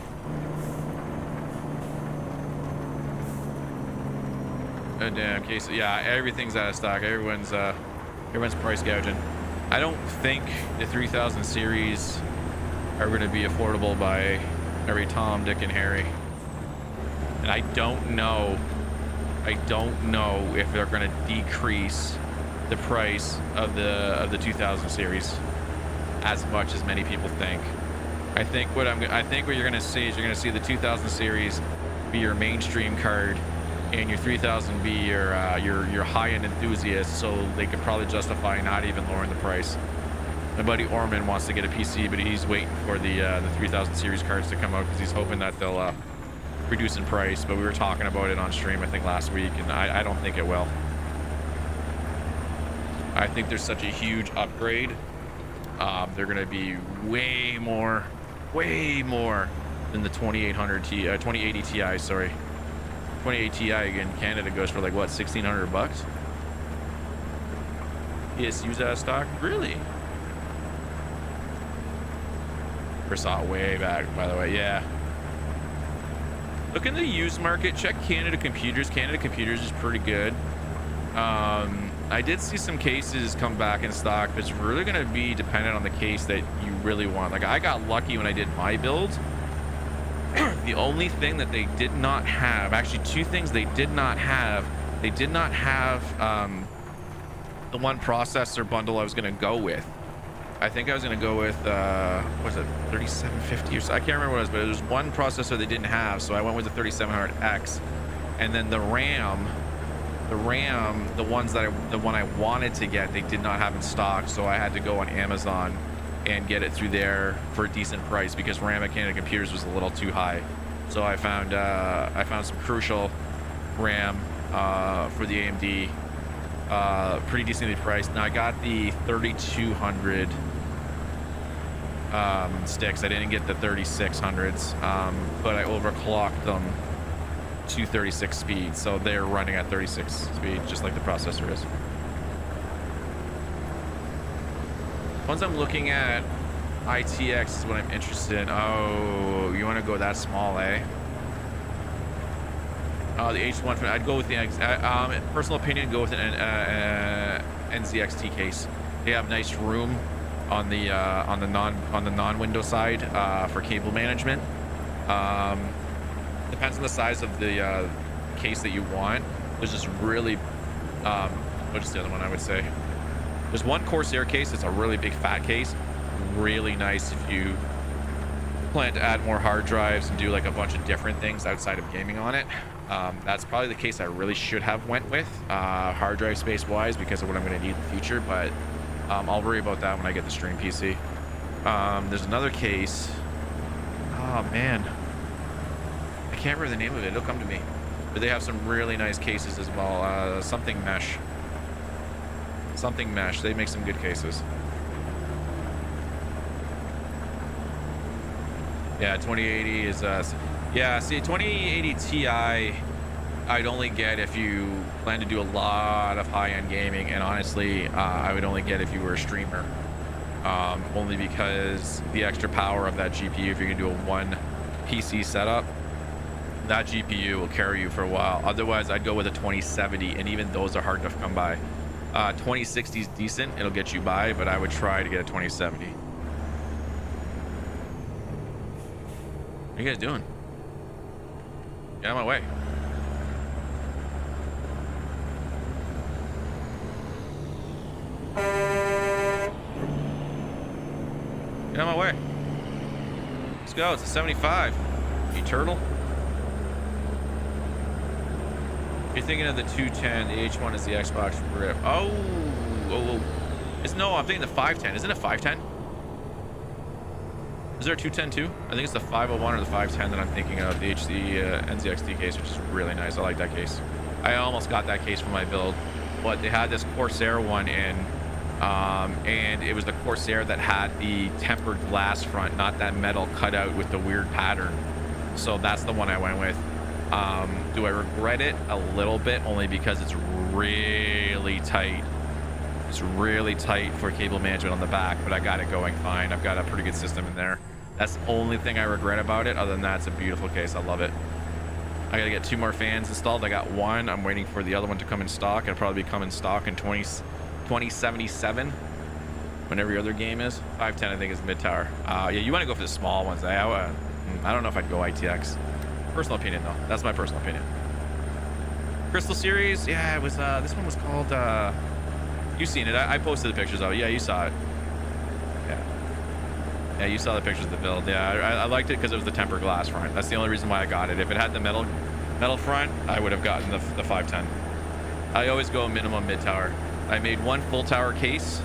Oh, damn, okay, so yeah, everything's out of stock. Everyone's price gouging. I don't think the 3000 series are going to be affordable by every Tom, Dick, and Harry. And I don't know if they're going to decrease the price of the 2000 series as much as many people think. I think what you're going to see is you're going to see the 2000 series be your mainstream card, and your 3000 be your high-end enthusiast, so they could probably justify not even lowering the price. My buddy Orman wants to get a PC, but he's waiting for the 3000 series cards to come out because he's hoping that they'll reduce in price. But we were talking about it on stream, I think last week, and I don't think it will. I think there's such a huge upgrade. They're going to be way more than the 2080 Ti. Sorry. 28 Ti in Canada goes for like what, $1,600? PSU's out of stock? Really? First saw it way back, by the way. Yeah. Look in the used market. Check Canada Computers. Canada Computers is pretty good. I did see some cases come back in stock, but it's really going to be dependent on the case that you really want. Like, I got lucky when I did my build. The only thing that they did not have, actually two things they did not have the one processor bundle I was going to go with. I think I was going to go with what was it, 3750 or so? I can't remember what it was, but it was one processor they didn't have, so I went with the 3700X. And then the RAM, the one I wanted to get, they did not have in stock, so I had to go on Amazon and get it through there for a decent price because RAM at Canada Computers was a little too high. So I found some Crucial RAM for the AMD, pretty decently priced. Now I got the 3200 sticks. I didn't get the 3600s, but I overclocked them to 36 speed, so they're running at 36 speed just like the processor is. Ones I'm looking at, ITX is what I'm interested in. Oh, you want to go that small, eh? Oh, the H1. I'd go with the personal opinion. Go with an NZXT case. They have nice room on the non-window side for cable management. Depends on the size of the case that you want. There's just really, what's the other one I would say? There's one Corsair case. It's a really big fat case. Really nice if you plan to add more hard drives and do like a bunch of different things outside of gaming on it. That's probably the case I really should have went with, hard drive space wise, because of what I'm going to need in the future. But I'll worry about that when I get the stream PC. There's another case. Oh man, I can't remember the name of it. It'll come to me. But they have some really nice cases as well. Something mesh. They make some good cases. Yeah, 2080 is yeah, see, 2080 Ti I'd only get if you plan to do a lot of high-end gaming, and honestly I would only get if you were a streamer, only because the extra power of that GPU, if you're gonna do a one PC setup, that GPU will carry you for a while. Otherwise I'd go with a 2070, and even those are hard to come by. 2060 is decent, it'll get you by, but I would try to get a 2070. What are you guys doing? Get out of my way. Get out of my way. Let's go. It's a 75. You turtle. You're thinking of the 210. The H1 is the Xbox grip. Oh. It's no. I'm thinking the 510. Isn't it 510? Is there a 210 too? I think it's the 501 or the 510 that I'm thinking of. The NZXT case, which is really nice. I like that case. I almost got that case for my build, but they had this Corsair one in And it was the Corsair that had the tempered glass front, not that metal cutout with the weird pattern. So that's the one I went with. Do I regret it? A little bit, only because it's really tight. It's really tight for cable management on the back, but I got it going fine. I've got a pretty good system in there. That's the only thing I regret about it. Other than that, it's a beautiful case. I love it. I gotta get 2 more fans installed. I got one. I'm waiting for the other one to come in stock. It'll probably come in stock in 2077, whenever your other game is. 510, I think, is mid tower. Yeah, you want to go for the small ones. I don't know if I'd go ITX. Personal opinion, though. That's my personal opinion. Crystal series, yeah, it was. This one was called. You've seen it. I posted the pictures of it. Yeah, you saw it. Yeah, you saw the pictures of the build. Yeah, I liked it because it was the tempered glass front. That's the only reason why I got it. If it had the metal front, I would have gotten the 510. I always go minimum mid tower. I made one full tower case.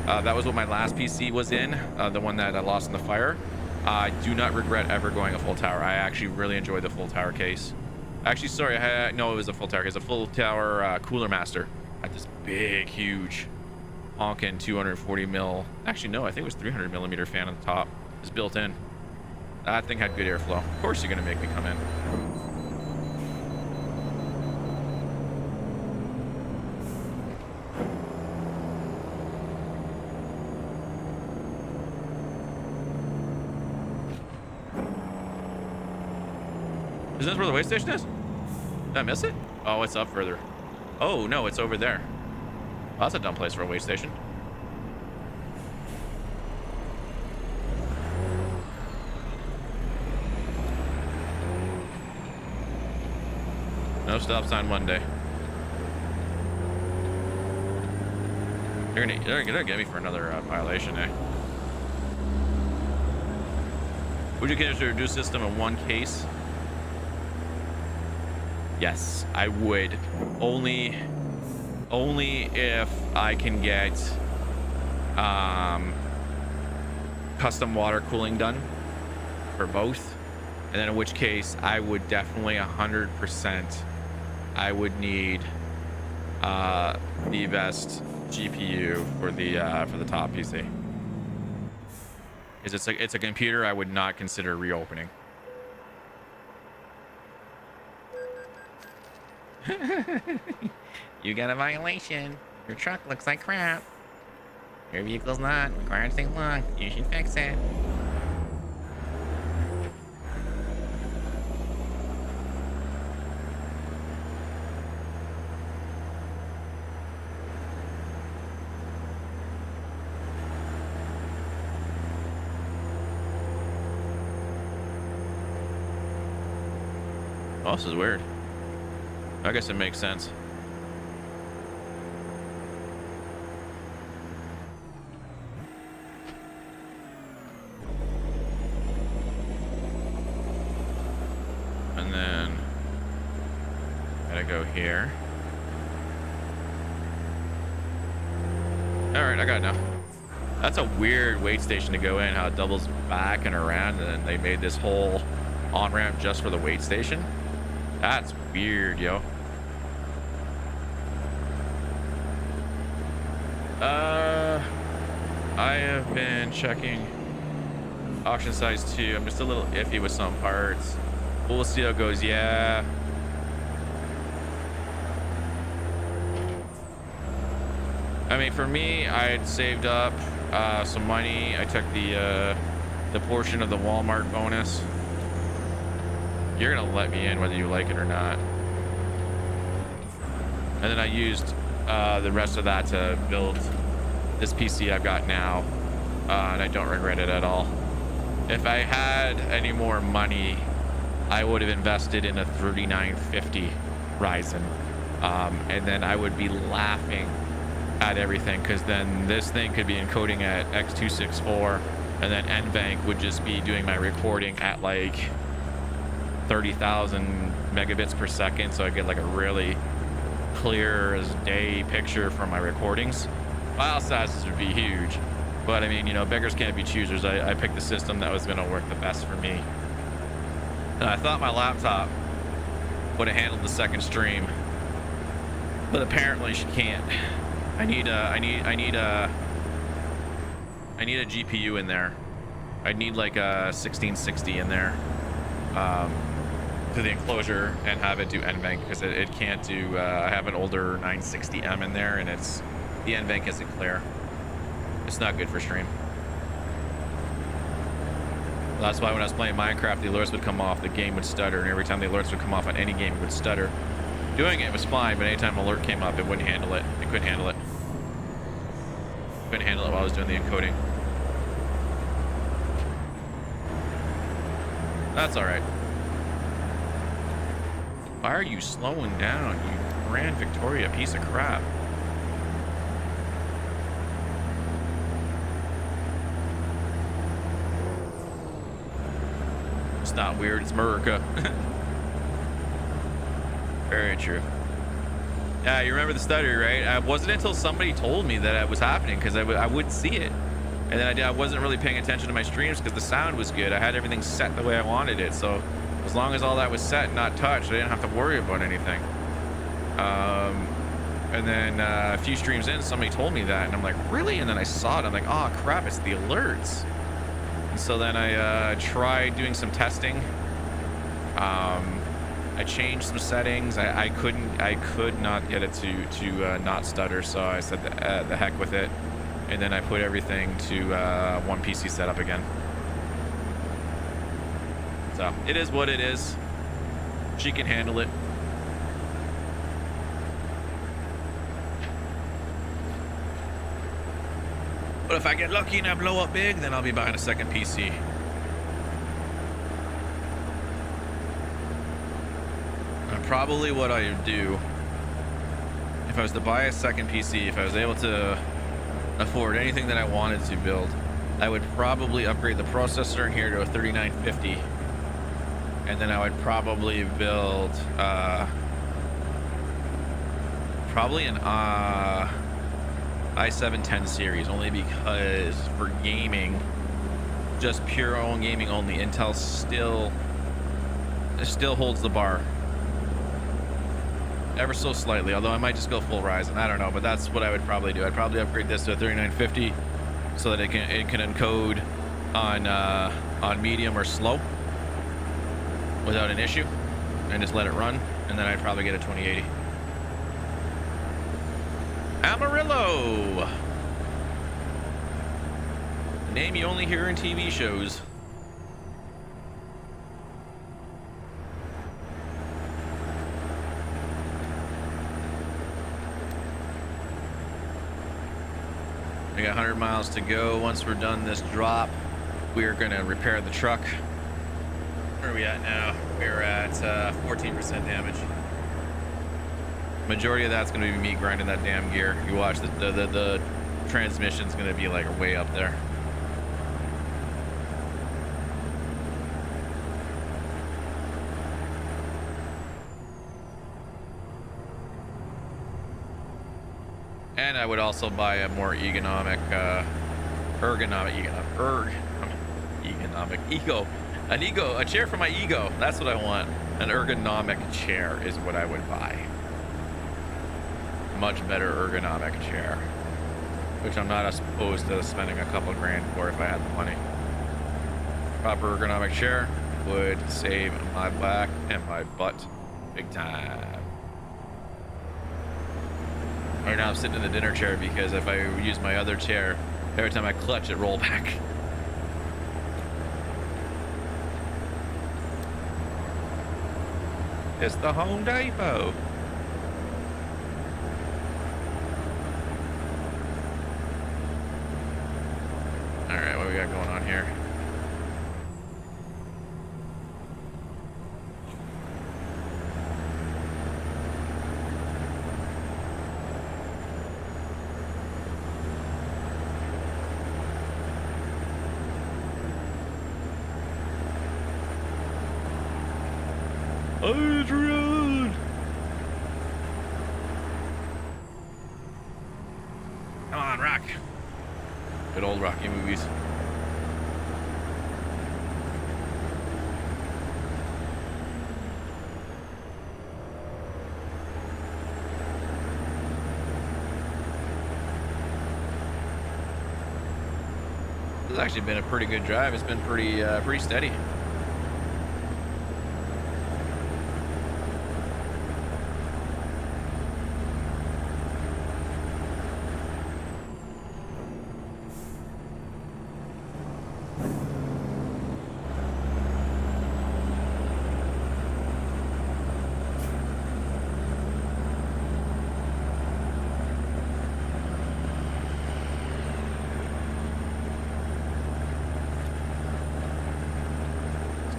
That was what my last PC was in, the one that I lost in the fire. I do not regret ever going a full tower. I actually really enjoyed the full tower case. Actually, sorry, no, it was a full tower case. A full tower Cooler Master. I had this big, huge honkin' 240 mil. Actually, no, I think it was 300 millimeter fan on the top. It's built in. That thing had good airflow. Of course you're gonna make me come in. Is this where the way station is? Did I miss it? Oh, it's up further. Oh, no, it's over there. Oh, that's a dumb place for a way station. No stop sign Monday. They're gonna get me for another violation, eh? Would you consider a reduced system in one case? Yes, I would. Only if I can get custom water cooling done for both, and then in which case I would definitely 100%. I would need the best GPU for the top PC, because it's a computer I would not consider reopening. You got a violation. Your truck looks like crap. Your vehicle's not required to take long. You should fix it. Oh, this is weird. I guess it makes sense. And then gotta go here. All right, I got it now. That's a weird wait station to go in, how it doubles back and around, and then they made this whole on-ramp just for the wait station. That's weird, yo. I have been checking auction size 2. I'm just a little iffy with some parts. We'll see how it goes. Yeah. I mean, for me, I had saved up some money. I took the portion of the Walmart bonus. You're gonna let me in whether you like it or not. And then I used the rest of that to build this PC I've got now, and I don't regret it at all. If I had any more money, I would have invested in a 3950 Ryzen, and then I would be laughing at everything, because then this thing could be encoding at x264, and then NVENC would just be doing my recording at like 30,000 megabits per second, so I get like a really clear as day picture from my recordings. File sizes would be huge, but I mean, you know, beggars can't be choosers. I picked the system that was going to work the best for me, and I thought my laptop would have handled the second stream, but apparently she can't. I need a GPU in there. I need like a 1660 in there to the enclosure and have it do NVENC, because it can't do. I have an older 960M in there, and the NVENC isn't clear. It's not good for stream. That's why when I was playing Minecraft, the alerts would come off, the game would stutter, and every time the alerts would come off on any game, it would stutter. Doing it was fine, but anytime an alert came up, it wouldn't handle it. It couldn't handle it. Couldn't handle it while I was doing the encoding. That's all right. Why are you slowing down, you Grand Victoria piece of crap? It's not weird, it's America. Very true. Yeah, you remember the stutter, right? It wasn't until somebody told me that it was happening, because I would see it. And then I wasn't really paying attention to my streams because the sound was good. I had everything set the way I wanted it. So as long as all that was set and not touched, I didn't have to worry about anything. And then a few streams in, somebody told me that, and I'm like, really? And then I saw it. I'm like, oh crap, it's the alerts. And so then I tried doing some testing. I changed some settings. I could not get it to not stutter. So I said the heck with it. And then I put everything to one PC setup again. So it is what it is. She can handle it. But if I get lucky and I blow up big, then I'll be buying a second PC. And probably what I would do, if I was to buy a second PC, if I was able to afford anything that I wanted to build, I would probably upgrade the processor in here to a 3950, and then I would probably build probably an i7-10 series, only because for gaming, just pure own gaming only, Intel still holds the bar ever so slightly, although I might just go full Ryzen. I don't know, but that's what I would probably do. I'd probably upgrade this to a 3950 so that it can encode on medium or slow without an issue, and just let it run. And then I'd probably get a 2080. Amarillo, a name you only hear in TV shows. We got 100 miles to go. Once we're done this drop, we are going to repair the truck. Where are we at now? We're at 14% damage. Majority of that's going to be me grinding that damn gear. You watch, the transmission's going to be like way up there. And I would also buy a more ergonomic a chair for my ego. That's what I want. An ergonomic chair is what I would buy. Much better ergonomic chair, which I'm not opposed to spending a couple grand for if I had the money. Proper ergonomic chair would save my back and my butt big time. Right now I'm sitting in the dinner chair because if I use my other chair, every time I clutch, it roll back. It's the Home Depot. All right, what we got going on here? Adrian! Come on, Rock. Good old Rocky movies. This has actually been a pretty good drive. It's been pretty steady.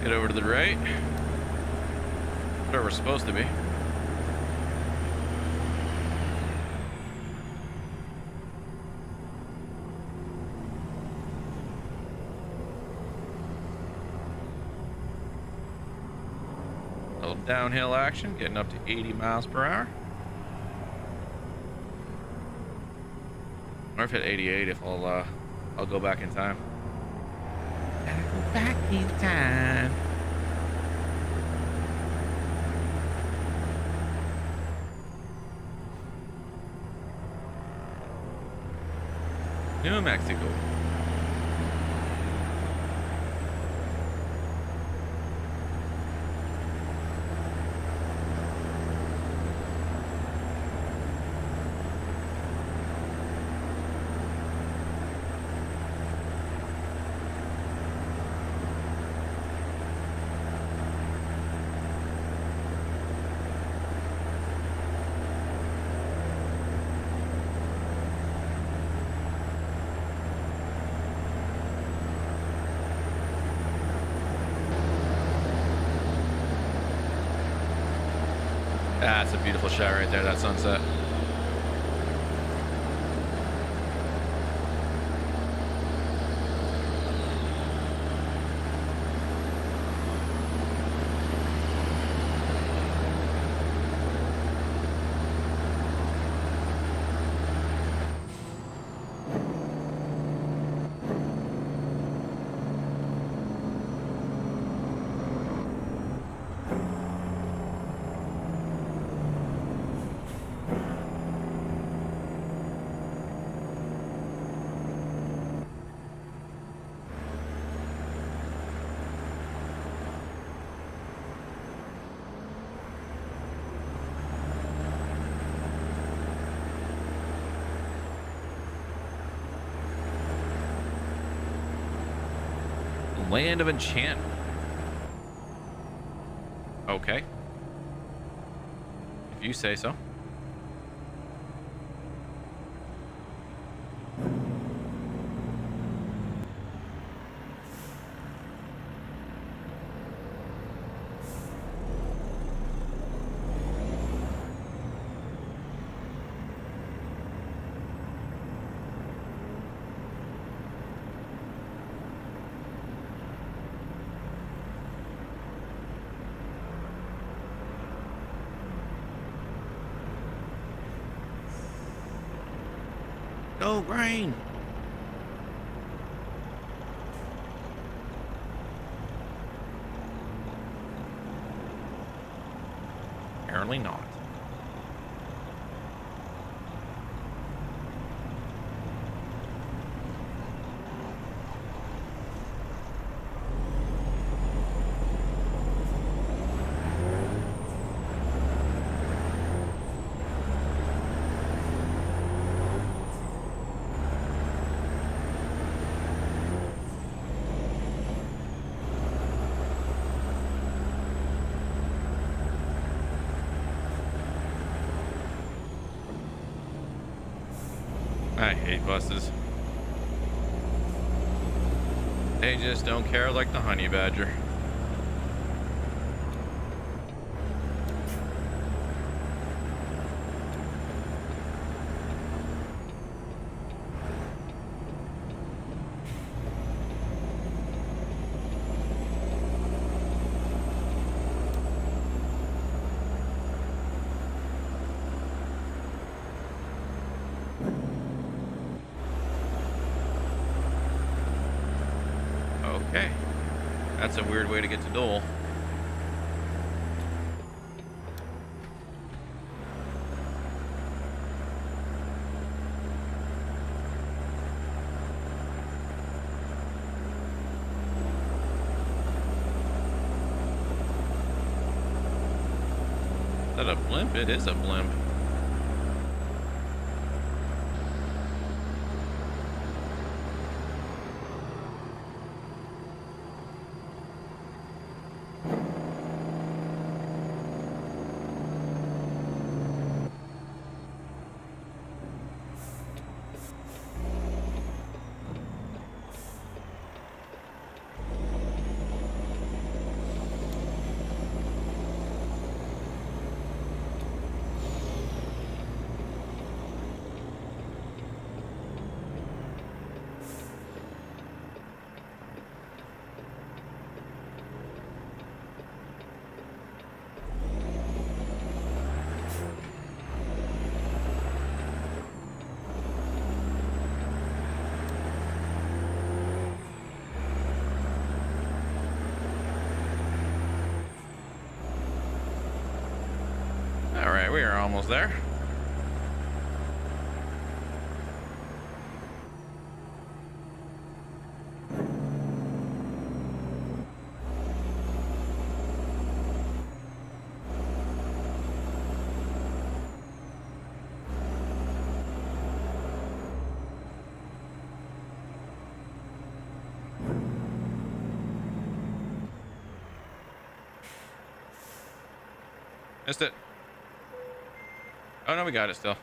Get over to the right. Where we're supposed to be. A little downhill action, getting up to 80 miles per hour. Or if at 88, if I'll go back in time. Gotta go back in time. New Mexico. That's a beautiful shot right there, that sunset. Land of enchantment. Okay. If you say so. Go green. Apparently not. I hate buses. They just don't care like the honey badger. Okay. That's a weird way to get to Dole. that a blimp? It is a blimp. All right, we are almost there. Missed it. Oh no, we got it still.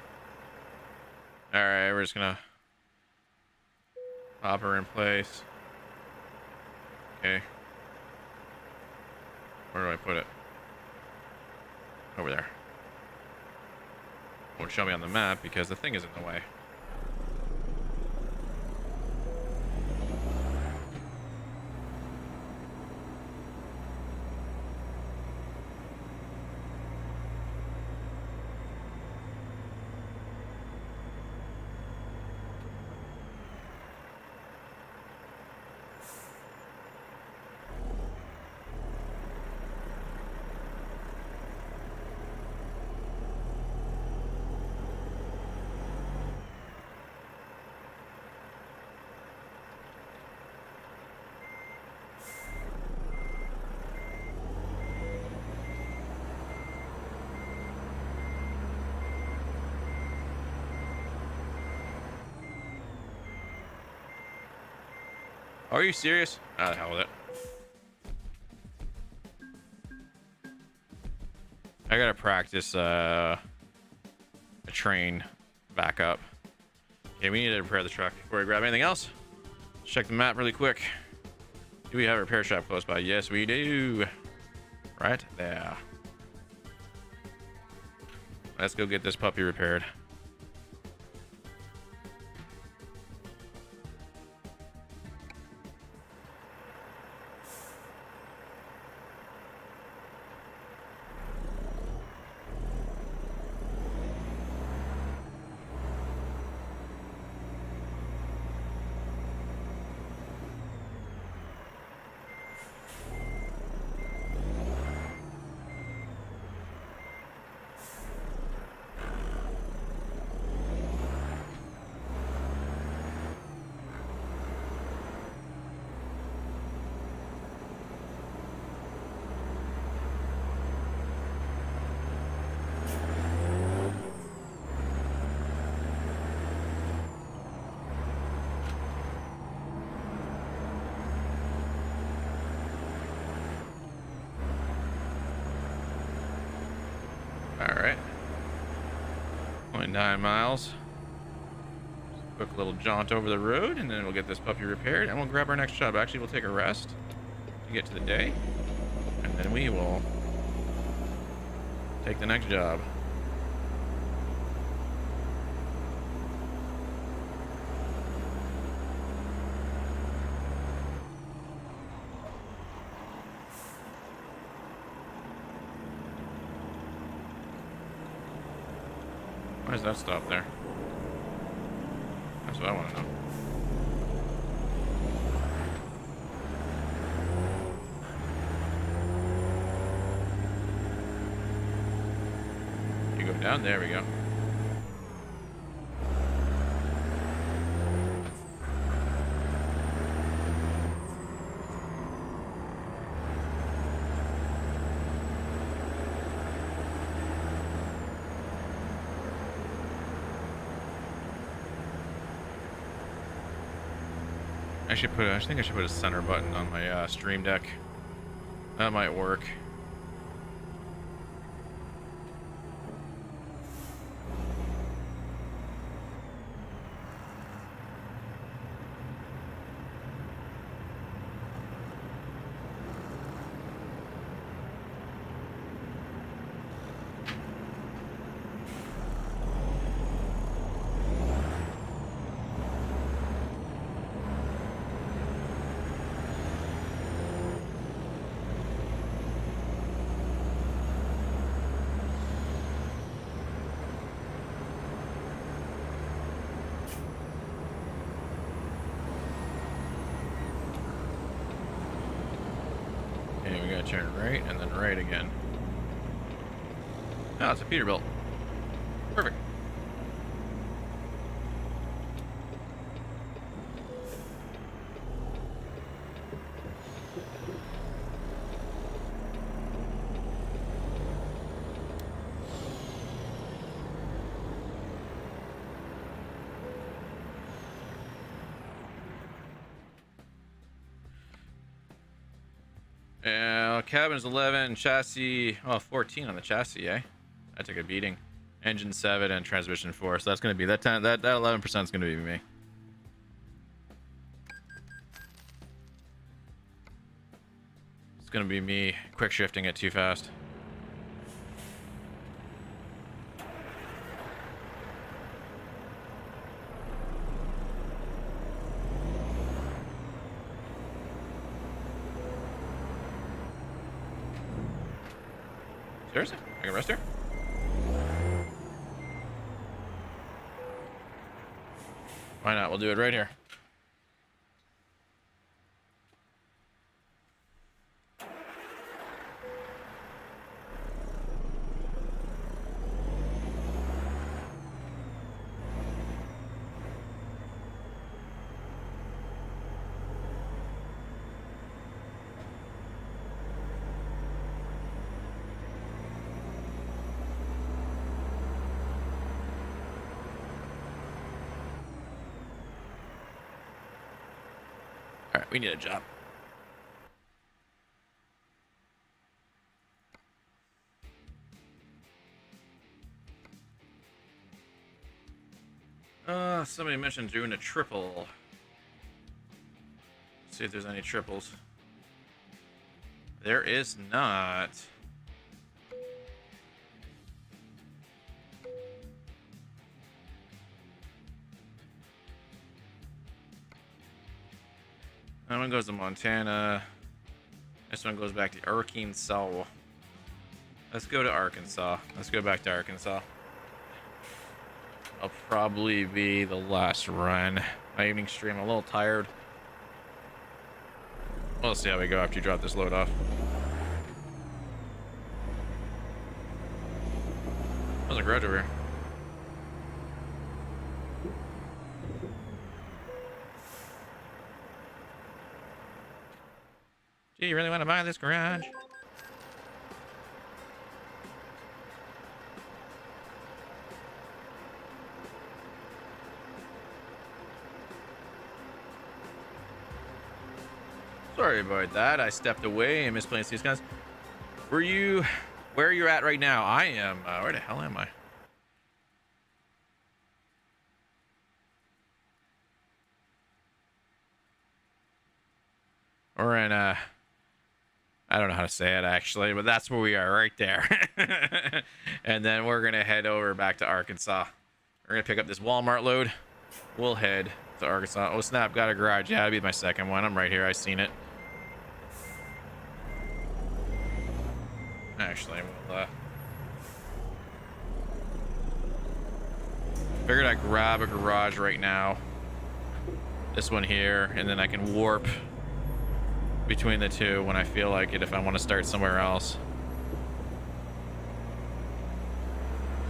All right, we're just gonna pop her in place. Okay. Where do I put it? Over there. Won't show me on the map because the thing is in the way. Are you serious? Ah, the hell with it. I gotta practice a train backup. Okay, we need to repair the truck before we grab anything else. Let's check the map really quick. Do we have a repair shop close by? Yes, we do. Right there. Let's go get this puppy repaired. Alright. 0.9 miles. Quick little jaunt over the road, and then we'll get this puppy repaired, and we'll grab our next job. Actually, we'll take a rest to get to the day, and then we will take the next job. Why does that stop there? That's what I want to know. You go down, there we go. I think I should put a center button on my stream deck. That might work. Turn right and then right again. Oh, it's a Peterbilt. Perfect. Cabin's 11, chassis, 14 on the chassis, eh? I took a beating. Engine 7 and transmission 4, so that's going to be that 11% is going to be me. It's going to be me quick shifting it too fast. Seriously? I can rest here? Why not? We'll do it right here. All right, we need a job. Somebody mentioned doing a triple. Let's see if there's any triples. There is not. That one goes to Montana. This one goes back to Arkansas. Let's go to Arkansas. Let's go back to Arkansas. I'll probably be the last run. My evening stream, I'm a little tired. We'll see how we go after you drop this load off. There's a garage over here. Gee, you really want to buy this garage? Sorry about that. I stepped away and misplaced these guys. Where are you at right now? I am, where the hell am I? We're in, I don't know how to say it actually, but that's where we are right there. And then we're going to head over back to Arkansas. We're going to pick up this Walmart load. We'll head to Arkansas. Oh, snap. Got a garage. Yeah, that'll be my second one. I'm right here. I seen it. Actually, we'll, figured I'd grab a garage right now. This one here, and then I can warp between the two when I feel like it if I want to start somewhere else.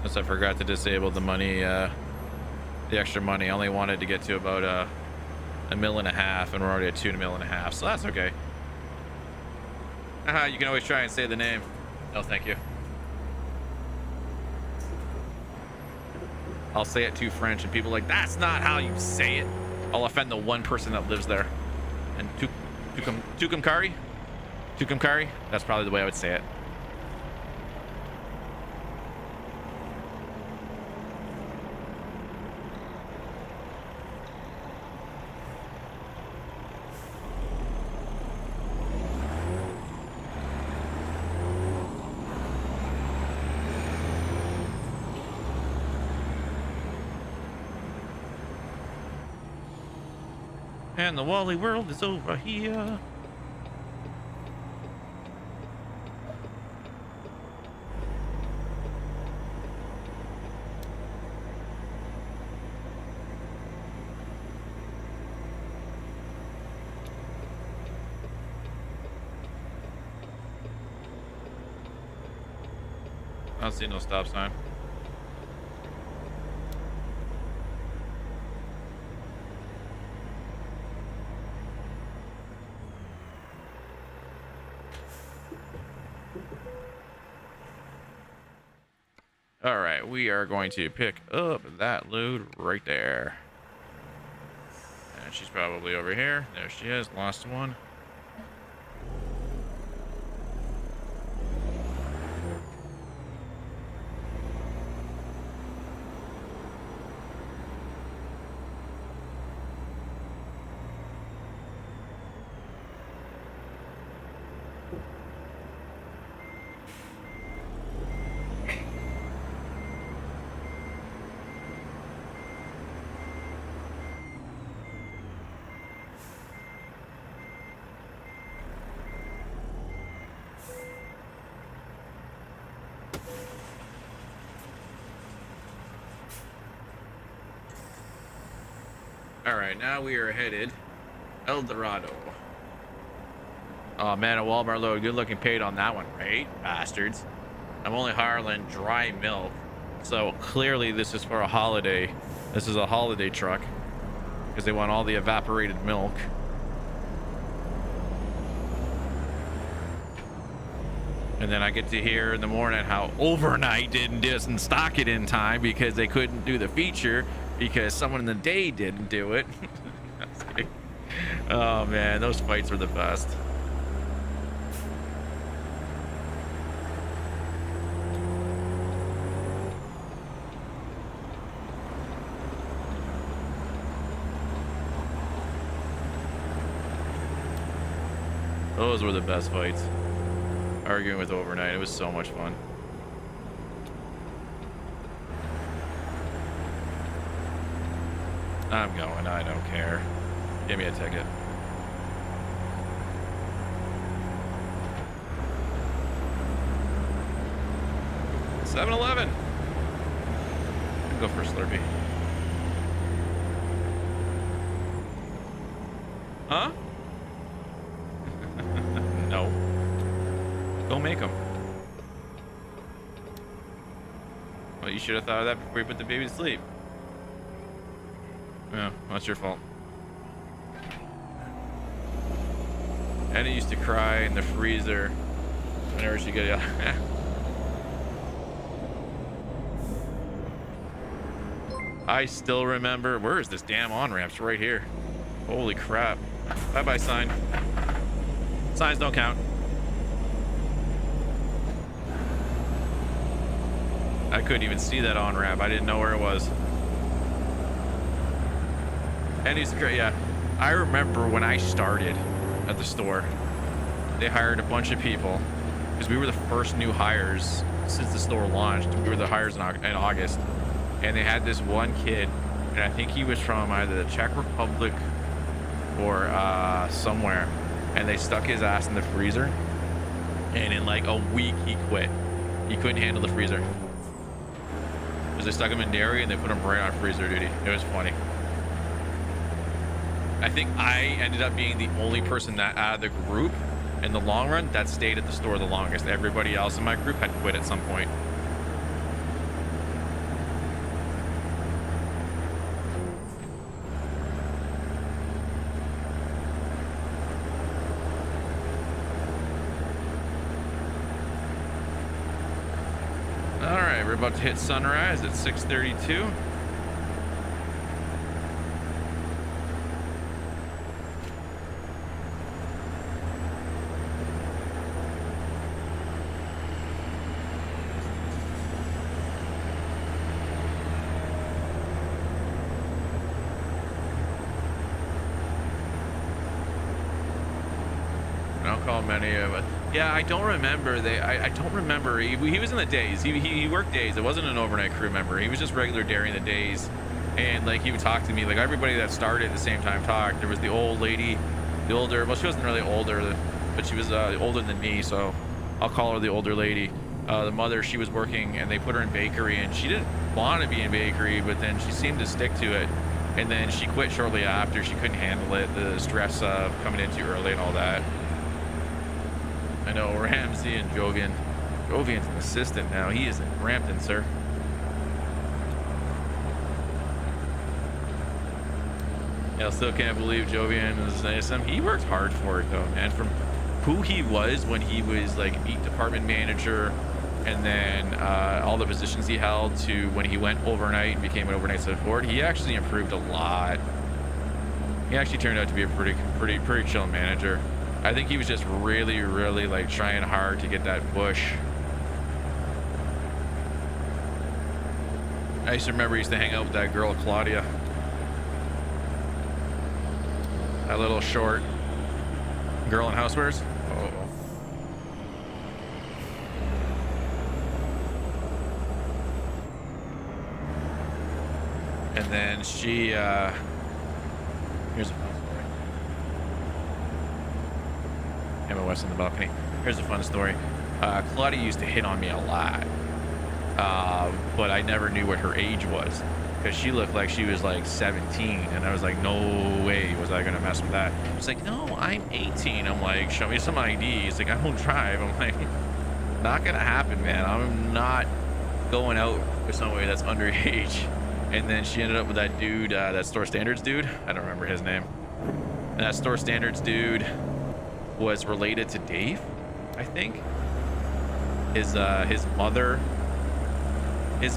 Since I forgot to disable the money, the extra money, I only wanted to get to about $1.5 million, and we're already at $2.5 million, so that's okay. You can always try and say the name. No, thank you. I'll say it too French, and people are like, that's not how you say it. I'll offend the one person that lives there. and Tucumcari. Tucumcari. That's probably the way I would say it. And the Wally world is over here. I don't see no stop sign. All right, we are going to pick up that load right there. And she's probably over here. There she is, lost one. All right, now we are headed El Dorado. Oh man, a Walmart load. Good looking paid on that one, right? Bastards. I'm only hiring dry milk. So clearly this is for a holiday. This is a holiday truck because they want all the evaporated milk. And then I get to hear in the morning how Overnight didn't stock it in time because they couldn't do the feature because someone in the day didn't do it. Oh man, those fights were the best. Those were the best fights. Arguing with Overnight, it was so much fun. I'm going, I don't care. Give me a ticket. $7-Eleven. Go for a Slurpee. Huh? No. Go make them. Well, you should have thought of that before you put the baby to sleep. Yeah, that's your fault. Anna used to cry in the freezer whenever she got out. I still remember. Where is this damn on-ramps? Right here. Holy crap. Bye-bye sign. Signs don't count. I couldn't even see that on-ramp. I didn't know where it was. And he's great. Yeah, I remember when I started at the store, they hired a bunch of people because we were the first new hires since the store launched. We were the hires in August, and they had this one kid, and I think he was from either the Czech Republic or somewhere, and they stuck his ass in the freezer, and in like a week he quit. He couldn't handle the freezer because they stuck him in dairy and they put him right on freezer duty. It was funny. I think I ended up being the only person that out of the group in the long run that stayed at the store the longest. Everybody else in my group had quit at some point. All right, we're about to hit sunrise at 6:32. recall many of it. Yeah, I don't remember. I don't remember. He was in the days. He worked days. It wasn't an overnight crew member. He was just regular during the days. And like he would talk to me, like everybody that started at the same time talked. There was the old lady, the older. Well, she wasn't really older, but she was older than me, so I'll call her the older lady. The mother, she was working, and they put her in bakery, and she didn't want to be in bakery, but then she seemed to stick to it. And then she quit shortly after. She couldn't handle it, the stress of coming in too early and all that. I know Ramsey and Jovian. Jovian's an assistant now. He is in Brampton, sir. Yeah, I still can't believe Jovian is nice. He worked hard for it though, man. From who he was when he was like meat department manager, and then all the positions he held, to when he went overnight and became an overnight support, he actually improved a lot. He actually turned out to be a pretty chill manager. I think he was just really like trying hard to get that push. I used to remember he used to hang out with that girl Claudia. That little short girl in housewares. Oh. And then she, here's a fun story. Emma West on the balcony. Here's a fun story. Claudia used to hit on me a lot, but I never knew what her age was, because she looked like she was like 17, and I was like, no way was I gonna mess with that. She's like, no, I'm 18. I'm like, show me some ID. He's like, I don't drive. I'm like, not gonna happen, man. I'm not going out with somebody that's underage. And then she ended up with that dude, that store standards dude. I don't remember his name. And that store standards dude was related to Dave, I think. His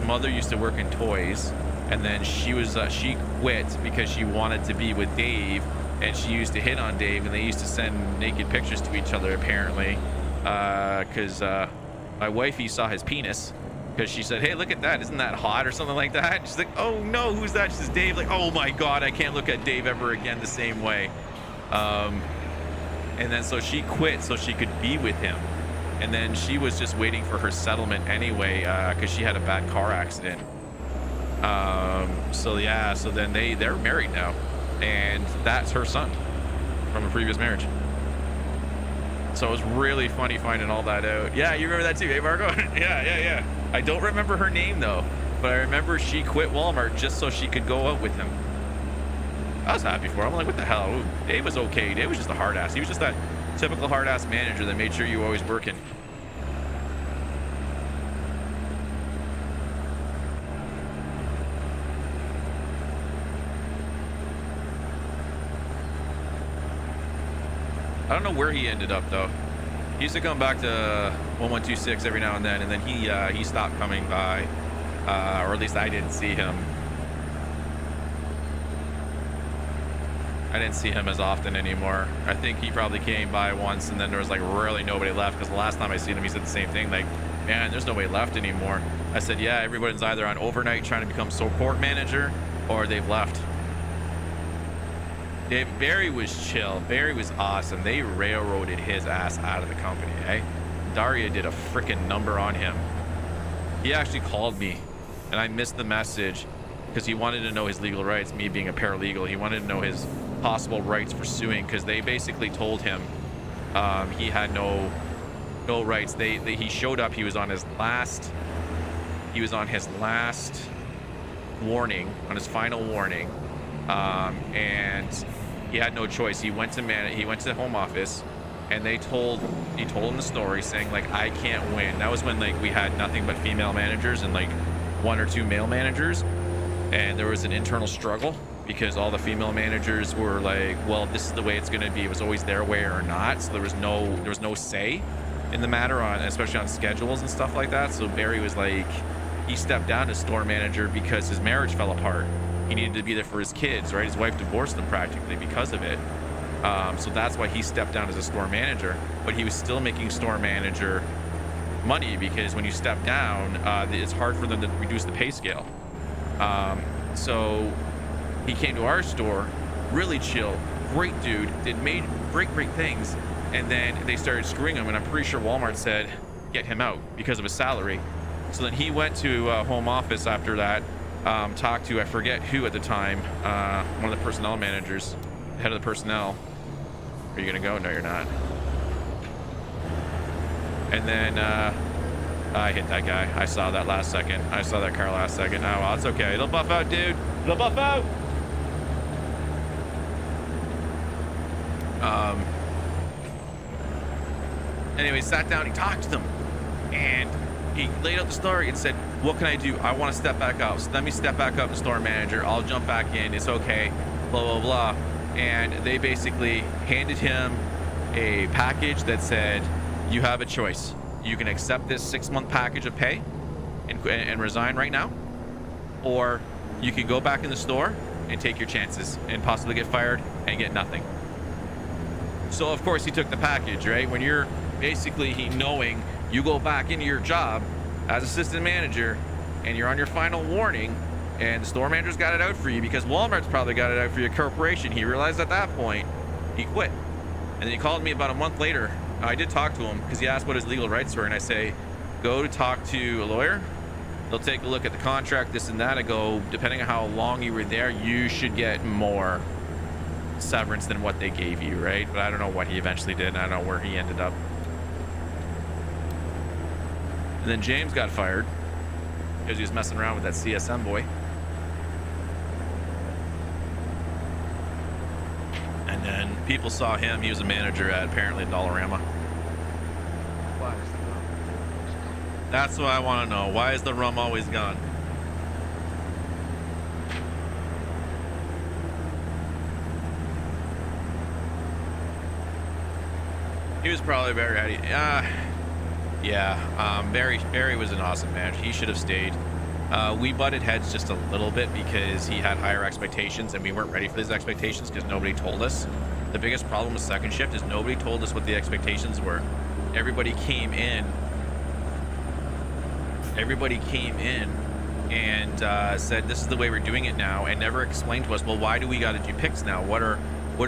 mother used to work in toys, and then she quit because she wanted to be with Dave, and she used to hit on Dave, and they used to send naked pictures to each other apparently, because my wifey saw his penis, because she said, hey, look at that, isn't that hot, or something like that. She's like, oh no, who's that? She says, Dave. Like, oh my god, I can't look at Dave ever again the same way. And then so she quit so she could be with him, and then she was just waiting for her settlement anyway, because she had a bad car accident. So yeah, so then they're married now, and that's her son from a previous marriage. So it was really funny finding all that out. Yeah, you remember that too, eh, Margo? yeah. I don't remember her name though, but I remember she quit Walmart just so she could go out with him. I was happy for him. I'm like, what the hell? Ooh, Dave was okay. Dave was just a hard ass. He was just that typical hard ass manager that made sure you were always working. I don't know where he ended up though. He used to come back to 1126 every now and then he stopped coming by, or at least I didn't see him. I didn't see him as often anymore. I think he probably came by once, and then there was like really nobody left, because the last time I seen him, he said the same thing, like, man, there's nobody left anymore. I said, yeah, everybody's either on overnight trying to become support manager, or they've left. Barry was chill. Barry was awesome. They railroaded his ass out of the company, eh? Daria did a freaking number on him. He actually called me, and I missed the message because he wanted to know his legal rights, me being a paralegal. He wanted to know his possible rights for suing, because they basically told him he had no rights. He showed up. He was on his last warning, on his final warning, and he had no choice. He went to the home office, and he told him the story, saying like, I can't win. That was when like we had nothing but female managers and like one or two male managers, and there was an internal struggle because all the female managers were like, well, this is the way it's going to be. It was always their way or not, so there was no say in the matter, on especially on schedules and stuff like that. So Barry was like, he stepped down as store manager because his marriage fell apart. He needed to be there for his kids, right? His wife divorced him practically because of it. So that's why he stepped down as a store manager, but he was still making store manager money, because when you step down, it's hard for them to reduce the pay scale. So he came to our store, really chill, great dude, did great things, and then they started screwing him, and I'm pretty sure Walmart said get him out because of his salary. So then he went to home office after that, talked to, I forget who at the time, one of the personnel managers, head of the personnel. Are you gonna go? No, you're not. And then I hit that guy. I saw that last second. I saw that car last second. Oh, well, it's okay. It'll buff out, dude. It'll buff out. Anyway, sat down, he talked to them, and he laid out the story and said, what can I do? I want to step back up. So let me step back up to store manager. I'll jump back in. It's okay. Blah, blah, blah. And they basically handed him a package that said, you have a choice. You can accept this 6-month package of pay and resign right now, or you can go back in the store and take your chances and possibly get fired and get nothing. So of course he took the package, right? When you're basically knowing you go back into your job as assistant manager and you're on your final warning, and the store manager's got it out for you because Walmart's probably got it out for your corporation. He realized at that point he quit, and then he called me about a month later. I did talk to him because he asked what his legal rights were, and I say, go to talk to a lawyer. They'll take a look at the contract, this and that. I go, depending on how long you were there, you should get more severance than what they gave you, right? But I don't know what he eventually did, and I don't know where he ended up. And then James got fired because he was messing around with that CSM boy. And then people saw him. He was a manager at apparently Dollarama. Why is the rum? That's what I want to know. Why is the rum always gone? He was probably very ready. Barry was an awesome manager. He should have stayed. We butted heads just a little bit because he had higher expectations and we weren't ready for these expectations because nobody told us. The biggest problem with second shift is nobody told us what the expectations were. Everybody came in and said this is the way we're doing it now, and never explained to us, well, why do we got to do picks now? What are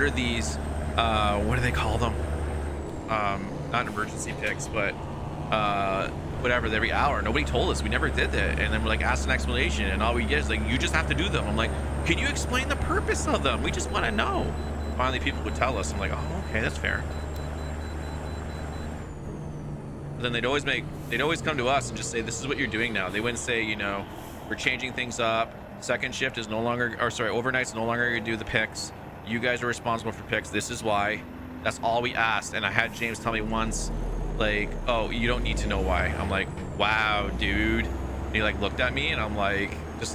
these what do they call them? Not emergency picks, but whatever, every hour. Nobody told us. We never did that. And then we're like, asked an explanation, and all we get is like, you just have to do them. I'm like, can you explain the purpose of them? We just want to know. Finally people would tell us. I'm like, oh, okay, that's fair. But then they'd always come to us and just say, this is what you're doing now. They wouldn't say, you know, we're changing things up. Second shift is no longer, or sorry, overnight's no longer gonna do the picks. You guys are responsible for picks. This is why. That's all we asked. And I had James tell me once, like, oh, you don't need to know why. I'm like, wow, dude. And he like looked at me, and I'm like,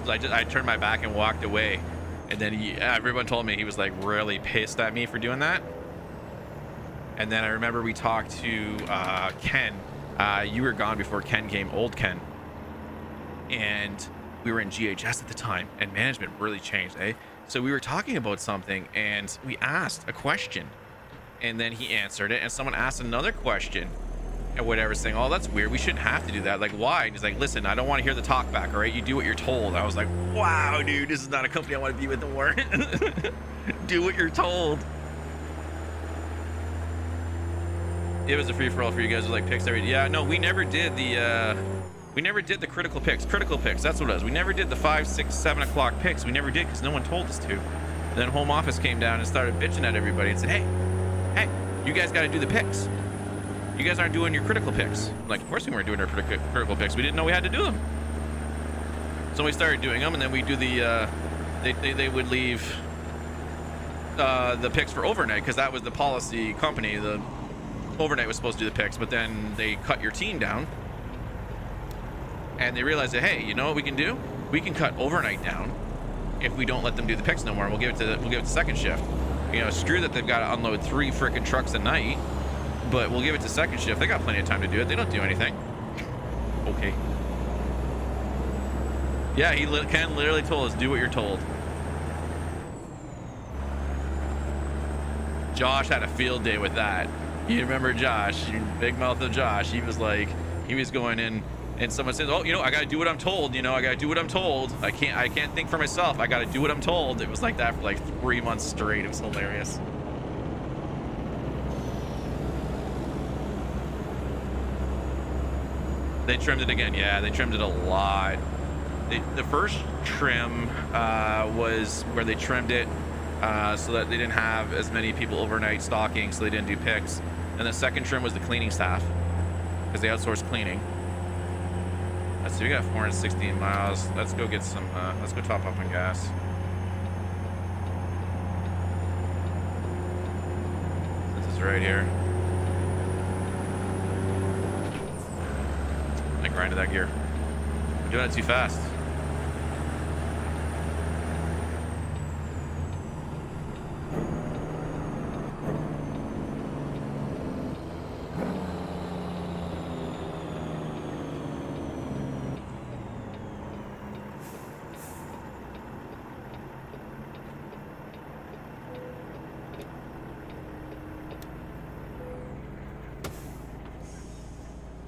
I turned my back and walked away. And then everyone told me he was like really pissed at me for doing that. And then I remember we talked to Ken. You were gone before Ken came, old Ken. And we were in GHS at the time, and management really changed, eh? So we were talking about something, and we asked a question. And then he answered it, and someone asked another question and whatever, saying, oh, that's weird, we shouldn't have to do that. Like, why? And he's like, listen, I don't want to hear the talk back, all right? You do what you're told. I was like, wow, dude, this is not a company I want to be with anymore. Do what you're told. It was a free-for-all for you guys with like picks every day. Yeah, no, we never did the critical picks. That's what it was. We never did the 5, 6, 7 o'clock picks. We never did because no one told us to. And then home office came down and started bitching at everybody and said, hey, you guys got to do the picks. You guys aren't doing your critical picks. I'm like, of course we weren't doing our critical picks. We didn't know we had to do them. So we started doing them, and then we do the, they would leave the picks for overnight because that was the policy company. The overnight was supposed to do the picks, but then they cut your team down. And they realized that, hey, you know what we can do? We can cut overnight down if we don't let them do the picks no more. We'll give it to second shift. You know, screw that they've got to unload 3 freaking trucks a night, but we'll give it to second shift. They got plenty of time to do it. They don't do anything. Okay. Yeah, Ken literally told us, do what you're told. Josh had a field day with that. You remember Josh, big mouth of Josh. He was like, he was going in, and someone says, oh, you know, I got to do what I'm told. You know, I got to do what I'm told. I can't think for myself. I got to do what I'm told. It was like that for like 3 months straight. It was hilarious. They trimmed it again. Yeah, they trimmed it a lot. The first trim was where they trimmed it so that they didn't have as many people overnight stocking, so they didn't do picks. And the second trim was the cleaning staff because they outsourced cleaning. So we got 416 miles. Let's go get some. Let's go top up on gas. This is right here. I grinded that gear. I'm doing it too fast.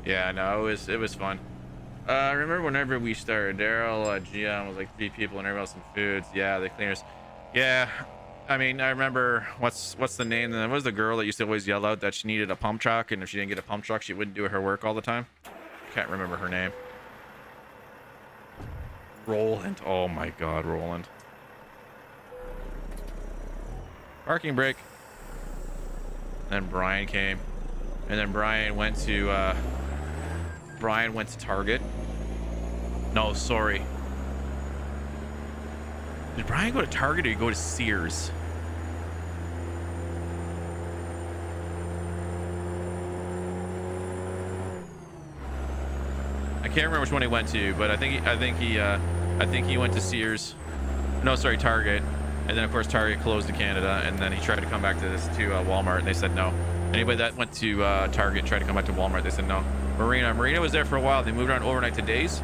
Yeah, no, it was fun. I remember whenever we started, Daryl, GM was like 3 people and everyone else some foods. Yeah, the cleaners. Yeah, I mean, I remember what's the name? What was the girl that used to always yell out that she needed a pump truck, and if she didn't get a pump truck, she wouldn't do her work all the time. Can't remember her name. Roland. Oh my God, Roland. Parking brake. Then Brian came, and then Brian went to Target. No, sorry. Did Brian go to Target or you go to Sears? I can't remember which one he went to, but I think he went to Sears. No, sorry, Target. And then of course Target closed in Canada, and then he tried to come back to Walmart, and they said no. Anybody that went to Target and tried to come back to Walmart, they said no. Marina was there for a while. They moved around overnight to days,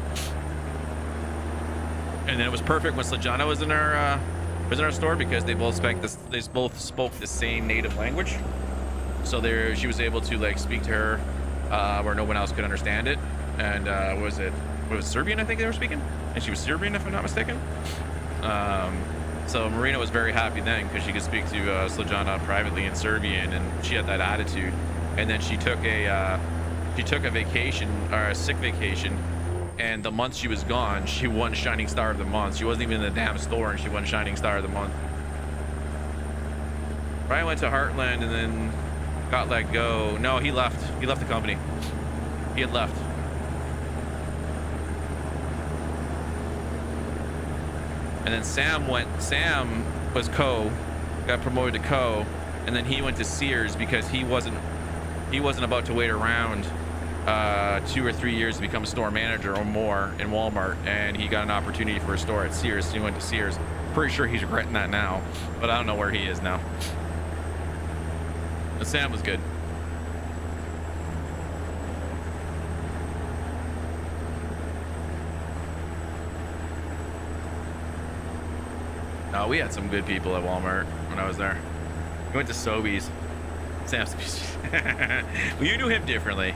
and then it was perfect when Slajana was in our store because they both spoke the same native language. So she was able to like speak to her where no one else could understand it. And was it Serbian? I think they were speaking, and she was Serbian if I'm not mistaken. So Marina was very happy then because she could speak to Slajana privately in Serbian, and she had that attitude. And then she took a vacation, or a sick vacation, and the month she was gone, she won Shining Star of the Month. She wasn't even in the damn store, and she won Shining Star of the Month. Brian went to Heartland and then got let go. No, he left. He left the company. He had left. And then Sam was got promoted to co, and then he went to Sears because he wasn't about to wait around 2 or 3 years to become a store manager or more in Walmart, and he got an opportunity for a store at Sears, so he went to Sears. Pretty sure he's regretting that now, but I don't know where he is now. But Sam was good. No, we had some good people at Walmart when I was there. We went to Sobeys. Sam's well, you knew him differently.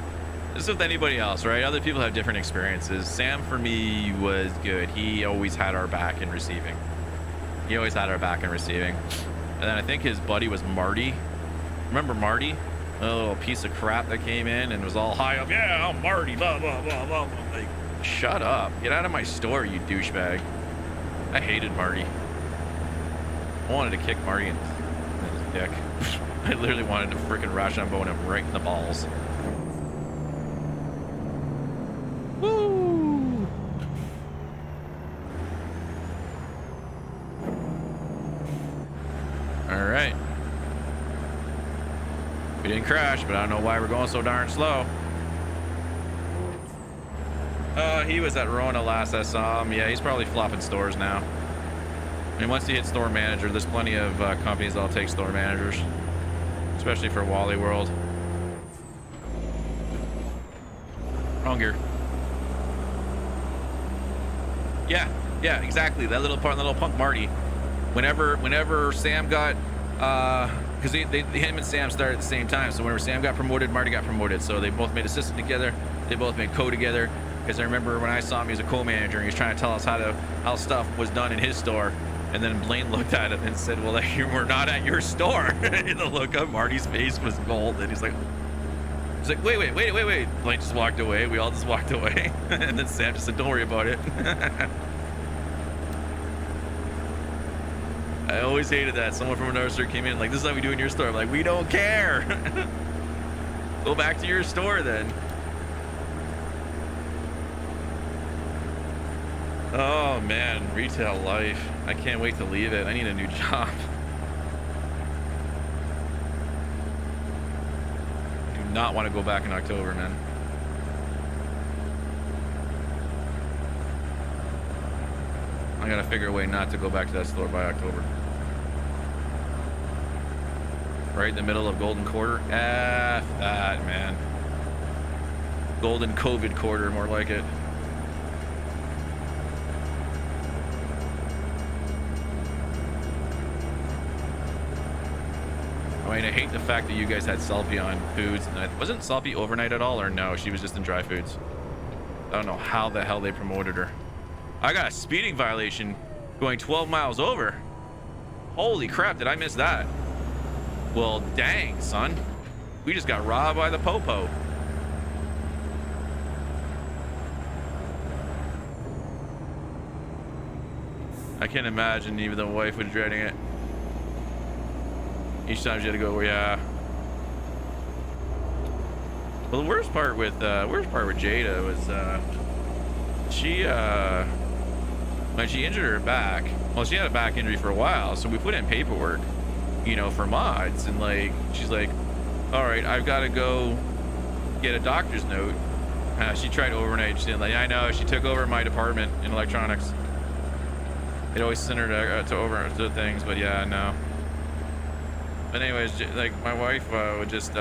Just with anybody else, right? Other people have different experiences. Sam, for me, was good. He always had our back in receiving. And then I think his buddy was Marty. Remember Marty? A little piece of crap that came in and was all high up. Yeah, I'm Marty, blah, blah, blah, blah. Like, shut up. Get out of my store, you douchebag. I hated Marty. I wanted to kick Marty in his dick. I literally wanted to freaking Rochambeau him right in the balls. Woo! All right. We didn't crash, but I don't know why we're going so darn slow. He was at Rona last I saw him. Yeah, he's probably flopping stores now. I mean, once you hit store manager, there's plenty of companies that'll take store managers, especially for Wally World. Wrong gear. Yeah, exactly. That little punk Marty. Whenever Sam got, because him and Sam started at the same time. So whenever Sam got promoted, Marty got promoted. So they both made assistant together. They both made co together. Because I remember when I saw him, he was a co-manager, and he was trying to tell us how stuff was done in his store. And then Blaine looked at him and said, well, we're not at your store. And the look on Marty's face was gold. And he's like, It's like, wait. Blake just walked away. We all just walked away. And then Sam just said, don't worry about it. I always hated that. Someone from another store came in like, this is how we do in your store. I'm like, we don't care. Go back to your store then. Oh man, retail life. I can't wait to leave it. I need a new job. I do not want to go back in October, man. I gotta figure a way not to go back to that store by October. Right in the middle of Golden Quarter. F that, man. Golden COVID Quarter, more like it. I mean, I hate the fact that you guys had Selfie on foods. And wasn't Selfie overnight at all, or no? She was just in dry foods. I don't know how the hell they promoted her. I got a speeding violation going 12 miles over. Holy crap, did I miss that? Well, dang, son. We just got robbed by the popo. I can't imagine even the wife was dreading it. Each time she had to go, yeah. Well, the worst part with Jada was she when she injured her back. Well, she had a back injury for a while, so we put in paperwork, you know, for mods, and like she's like, all right, I've got to go get a doctor's note. She tried overnight. She didn't like. I know she took over my department in electronics. It always sent her to over to things, but yeah, no. But anyways, like my wife would just,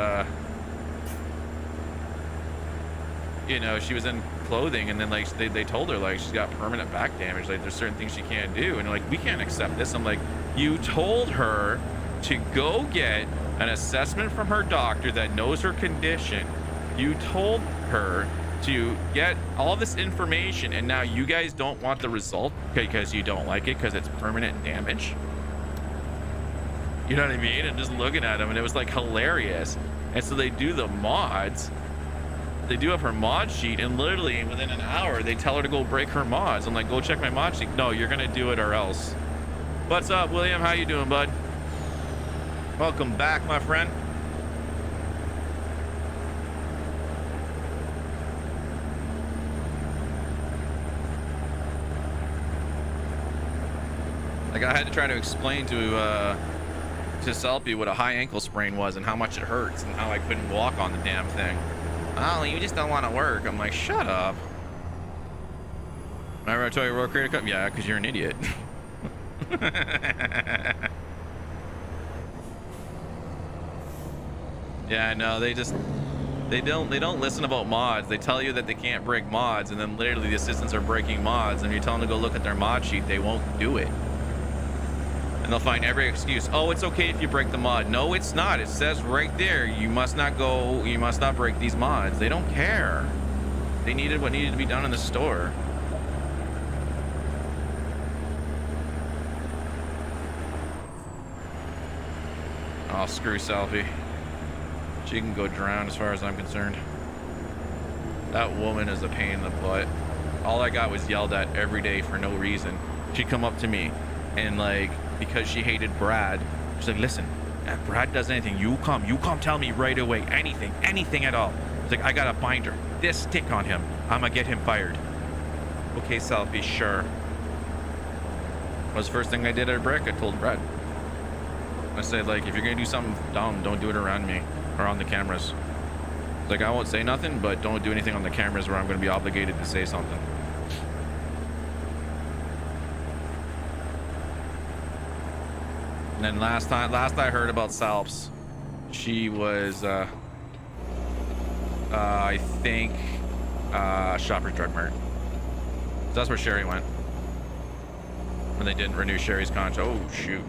you know, she was in clothing, and then like they told her like she's got permanent back damage. Like there's certain things she can't do, and like we can't accept this. I'm like, you told her to go get an assessment from her doctor that knows her condition. You told her to get all this information, and now you guys don't want the result because you don't like it because it's permanent damage. You know what I mean? And just looking at them, and it was like hilarious. And so they do the mods. They do have her mod sheet, and literally within an hour they tell her to go break her mods. I'm like, go check my mod sheet. No, you're gonna do it or else. What's up, William? How you doing, bud? Welcome back, my friend. Like I had to try to explain to Selfie what a high ankle sprain was and how much it hurts and how I couldn't walk on the damn thing. Oh, you just don't want to work. I'm like, shut up. Remember I told you World Creator Cup? Yeah, because you're an idiot. Yeah, no, they don't listen about mods. They tell you that they can't break mods, and then literally the assistants are breaking mods, and you tell them to go look at their mod sheet, they won't do it. And they'll find every excuse. Oh, it's okay if you break the mod. No, it's not. It says right there, you must not break these mods. They don't care. They needed what needed to be done in the store. Oh, screw Selfie. She can go drown as far as I'm concerned. That woman is a pain in the butt. All I got was yelled at every day for no reason. She'd come up to me and like, because she hated Brad, she's like, listen, if Brad does anything, you come tell me right away. Anything at all. It's like, I got a binder, this stick on him, I'm gonna get him fired. Okay, Selfie, sure. That was the first thing I did at a break. I told Brad, I said, like, if you're gonna do something dumb, don't do it around me or on the cameras. Like, I won't say nothing, but don't do anything on the cameras where I'm gonna be obligated to say something. And then last I heard about Salps, she was, I think, Shoppers Drug Mart. So that's where Sherry went. When they didn't renew Sherry's contract. Oh, shoot.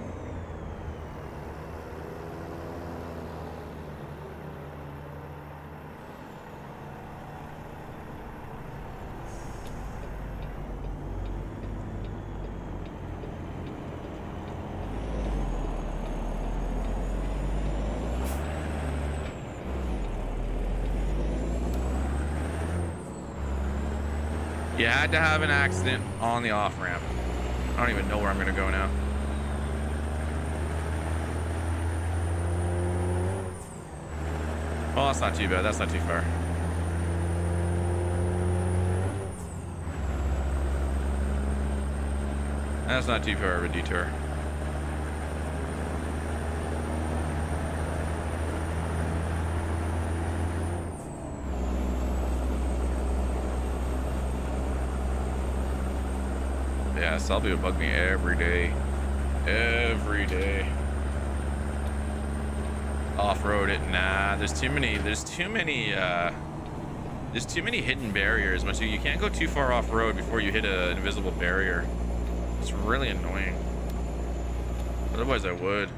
You had to have an accident on the off ramp. I don't even know where I'm gonna go now. Oh, that's not too bad. That's not too far. That's not too far of a detour. Yeah, Selby would bug me every day. Every day. Off-road it, nah. There's too many hidden barriers. You can't go too far off-road before you hit an invisible barrier. It's really annoying. Otherwise I would.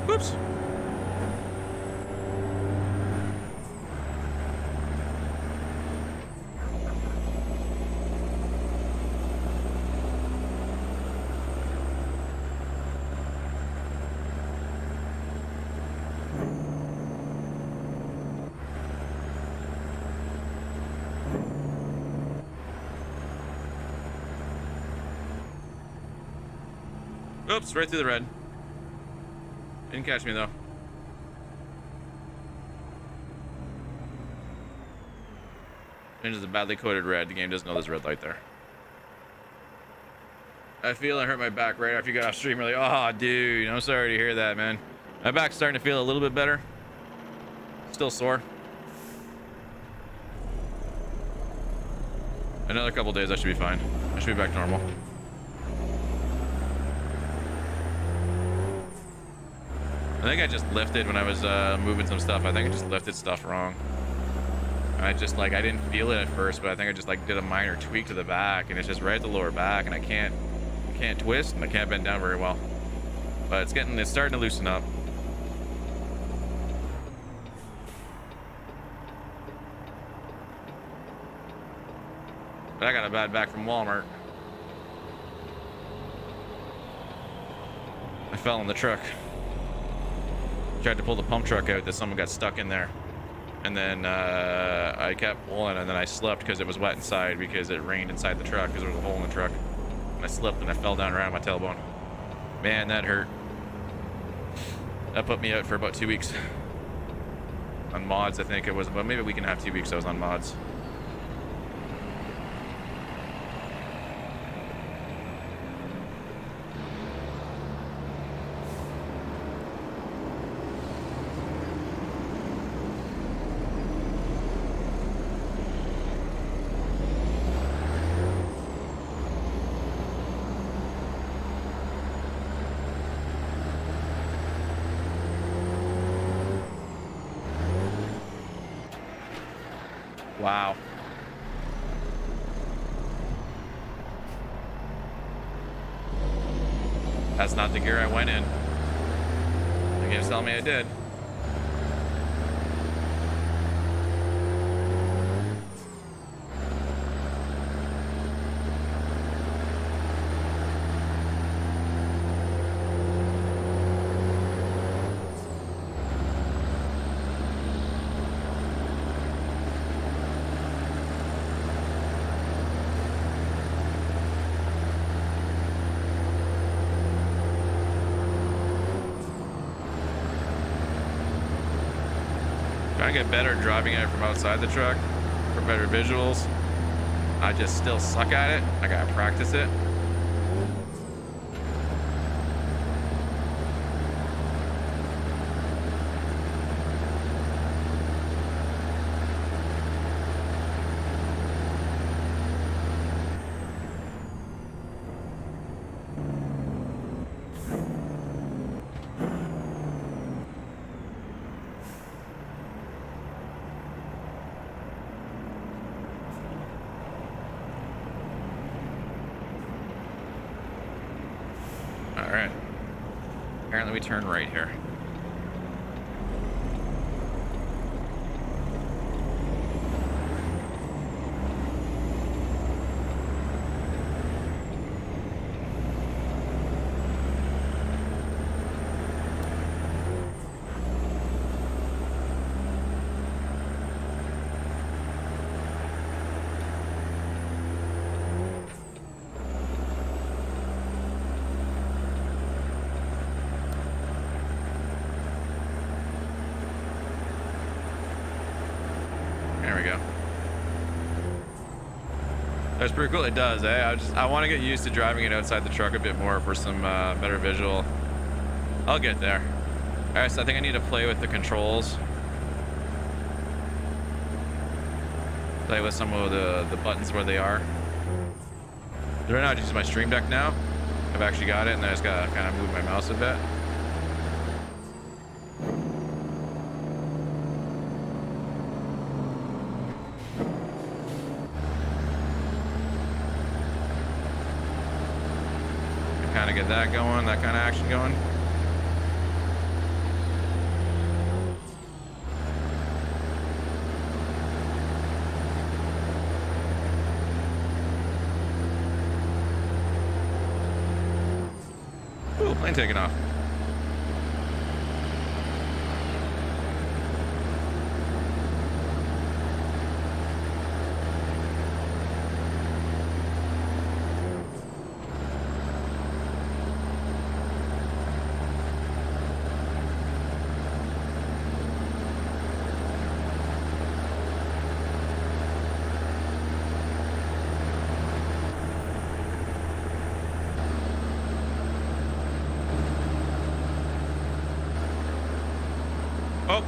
Whoops. Oops, right through the red. Didn't catch me though. It is a badly coated red. The game doesn't know there's a red light there. I feel I hurt my back right after you got off stream. Really, oh, dude, I'm sorry to hear that, man. My back's starting to feel a little bit better. Still sore. Another couple days, I should be fine. I should be back to normal. I think I just lifted when I was moving some stuff. I think I just lifted stuff wrong. I just I didn't feel it at first, but I think I just did a minor tweak to the back, and it's just right at the lower back, and I can't twist and I can't bend down very well. But it's starting to loosen up. But I got a bad back from Walmart. I fell in the truck. Tried to pull the pump truck out, that someone got stuck in there, and then I kept pulling, and then I slipped because it was wet inside, because it rained inside the truck, because there was a hole in the truck, and I slipped and I fell down around my tailbone. Man, that hurt. That put me out for about 2 weeks on mods. I think it was, well, maybe a week and a half, 2 weeks I was on mods. Wow. That's not the gear I went in. The game's telling me I did. Trying to get better at driving it from outside the truck for better visuals. I just still suck at it. I gotta practice it. Alright. Apparently we turn right here. That's pretty cool. It does, eh? I want to get used to driving it outside the truck a bit more for some better visual. I'll get there. All right, so I think I need to play with the controls. Play with some of the buttons where they are. Right now, I just use my Stream Deck now. I've actually got it, and I just gotta kind of move my mouse a bit. Kind of get that going, that kind of action going. Ooh, plane taking off. Oh.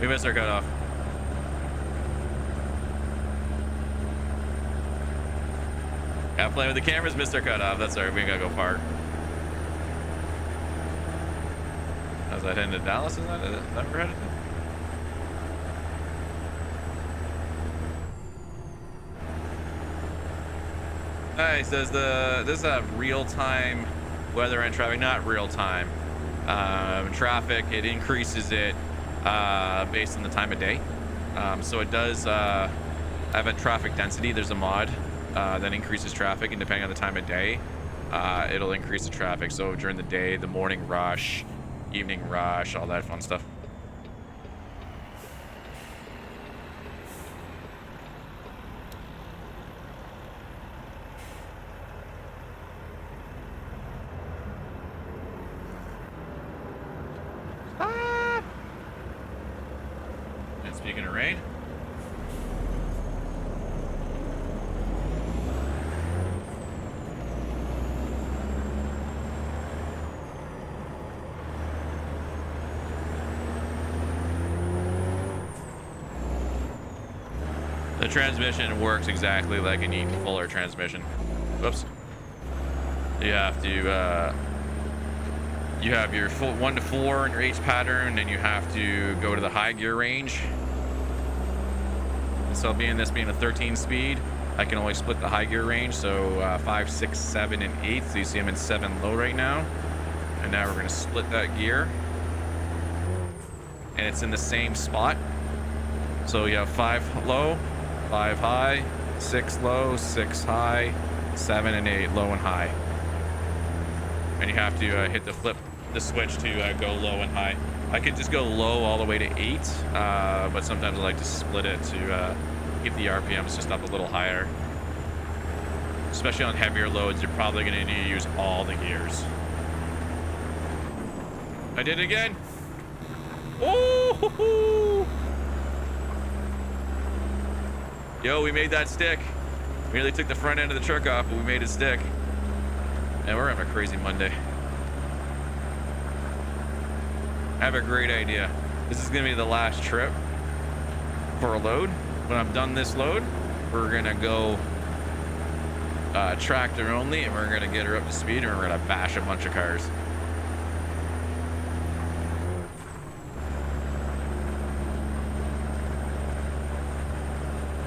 We missed our cutoff. Yeah, playing with the cameras, missed our cutoff. That's all right. We ain't gotta go far. How's that heading to Dallas? Is that where we're headed to? He says this is a real-time weather and traffic, not real-time traffic. It increases it based on the time of day. So it does have a traffic density. There's a mod that increases traffic, and depending on the time of day, it'll increase the traffic. So during the day, the morning rush, evening rush, all that fun stuff. Speaking of rain, the transmission works exactly like an E-Fuller transmission. Whoops. You have to you have your full 1 to 4 in your H pattern, and you have to go to the high gear range. So being this being a 13 speed, I can only split the high gear range. So 5, 6, 7, and 8. So you see I'm in 7 low right now. And now we're going to split that gear. And it's in the same spot. So you have 5 low, 5 high, 6 low, 6 high, 7 and 8 low and high. And you have to hit the switch to go low and high. I could just go low all the way to 8, but sometimes I like to split it to keep the RPMs just up a little higher. Especially on heavier loads, you're probably going to need to use all the gears. I did it again. Oh! Yo, we made that stick. We nearly took the front end of the truck off, but we made it stick. And we're having a crazy Monday. I have a great idea. This is gonna be the last trip for a load. When I'm done this load, we're gonna go tractor only, and we're gonna get her up to speed, and we're gonna bash a bunch of cars.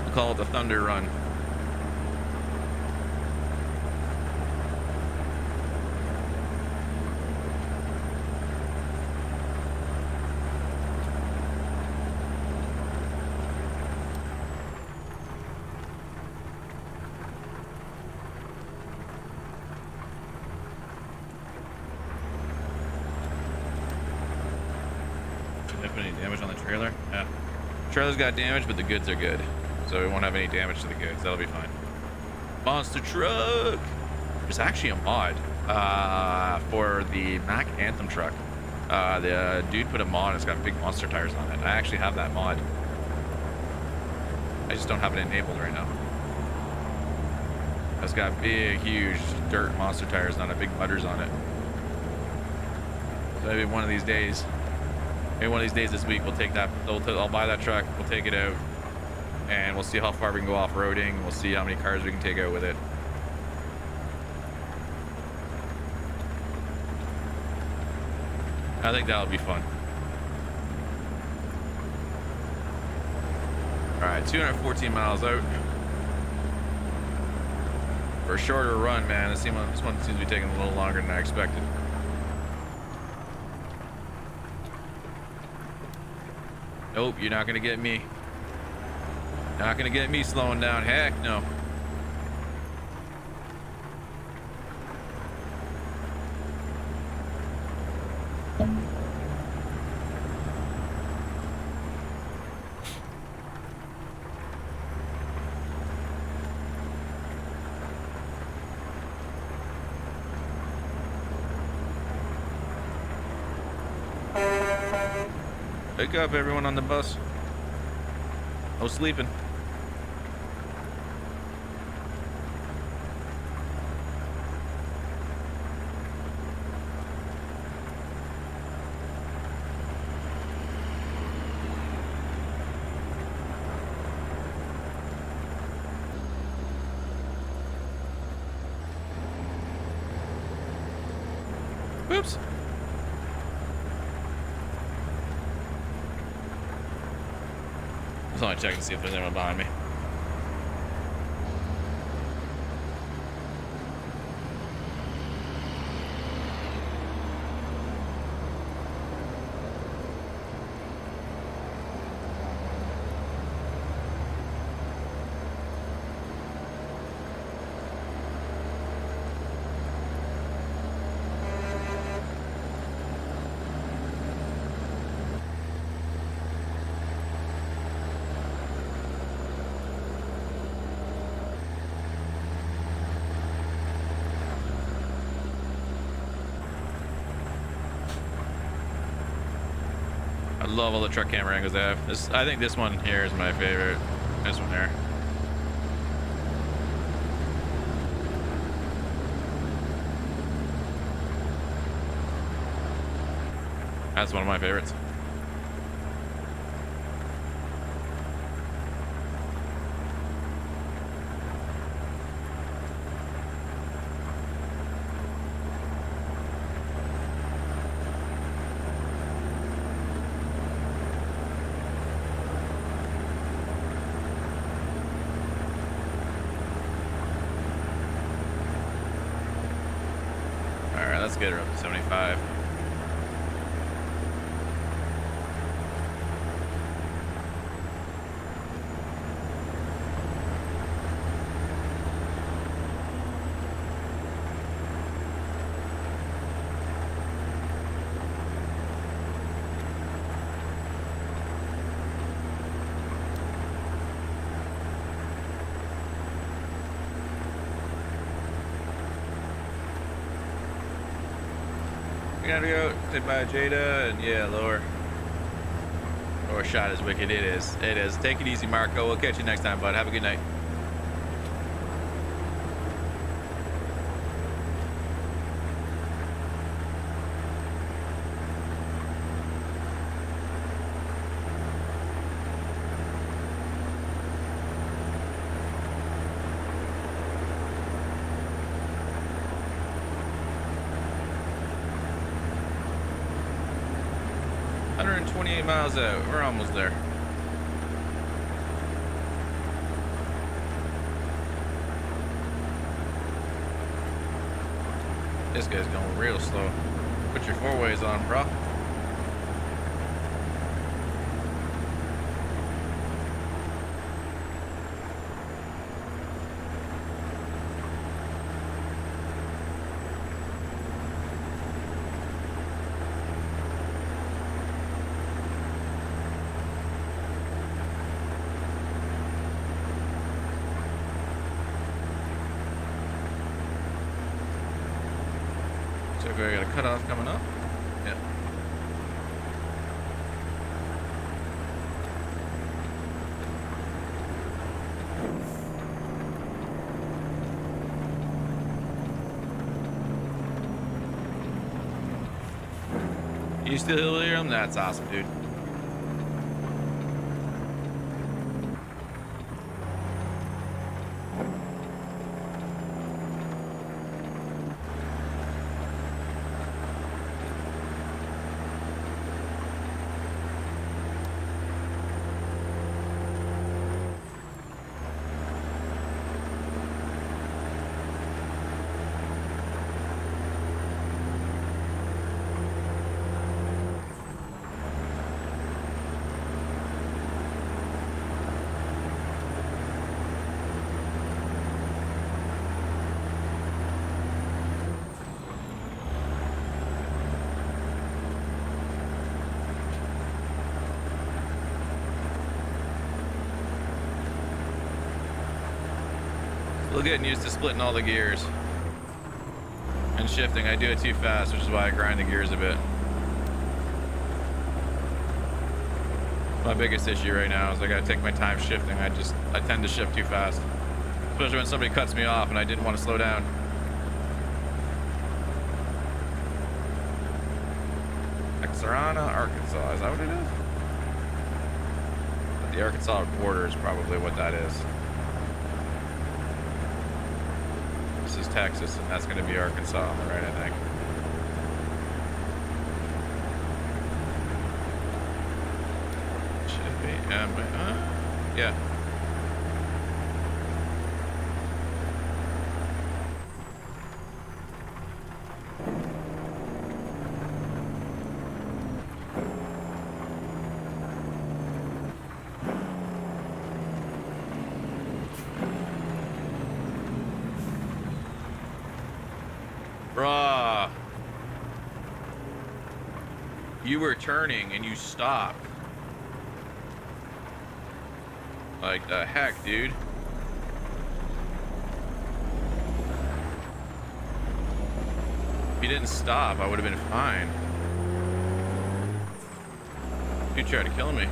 We'll call it the Thunder Run. Trailer's got damage, but the goods are good, so we won't have any damage to the goods. That'll be fine. Monster truck. There's actually a mod for the Mack Anthem truck. The dude put a mod. It's got big monster tires on it. I actually have that mod. I just don't have it enabled right now. It's got big, huge dirt monster tires on it, big mudders on it. So maybe one of these days, this week, we'll take that. I'll buy that truck. We'll take it out, and we'll see how far we can go off-roading. We'll see how many cars we can take out with it. I think that'll be fun. All right, 214 miles out. For a shorter run, man, this one seems to be taking a little longer than I expected. Nope, you're not gonna get me. Not gonna get me slowing down. Heck no. Wake up, everyone on the bus. No sleeping. Oops. Just want to check and see if there's anyone behind me. I love all the truck camera angles they have. I think this one here is my favorite. This one here. That's one of my favorites. Let's get her up to 75. We gotta go sit by Jada and yeah, lower shot is wicked. It is. It is. Take it easy, Marco. We'll catch you next time, bud. Have a good night. Miles out. We're almost there. This guy's going real slow. Put your four ways on, bro. I got a cutoff coming up. Yeah. You still hear him? That's awesome, dude. Still getting used to splitting all the gears and shifting. I do it too fast, which is why I grind the gears a bit. My biggest issue right now is I gotta take my time shifting. I tend to shift too fast, especially when somebody cuts me off and I didn't want to slow down. Exarana, Arkansas, is that what it is? The Arkansas border is probably what that is. This is Texas, and that's going to be Arkansas on the right, I think. Should be, yeah. Bruh. You were turning and you stopped. Like the heck, dude. If you didn't stop, I would have been fine. You tried to kill me.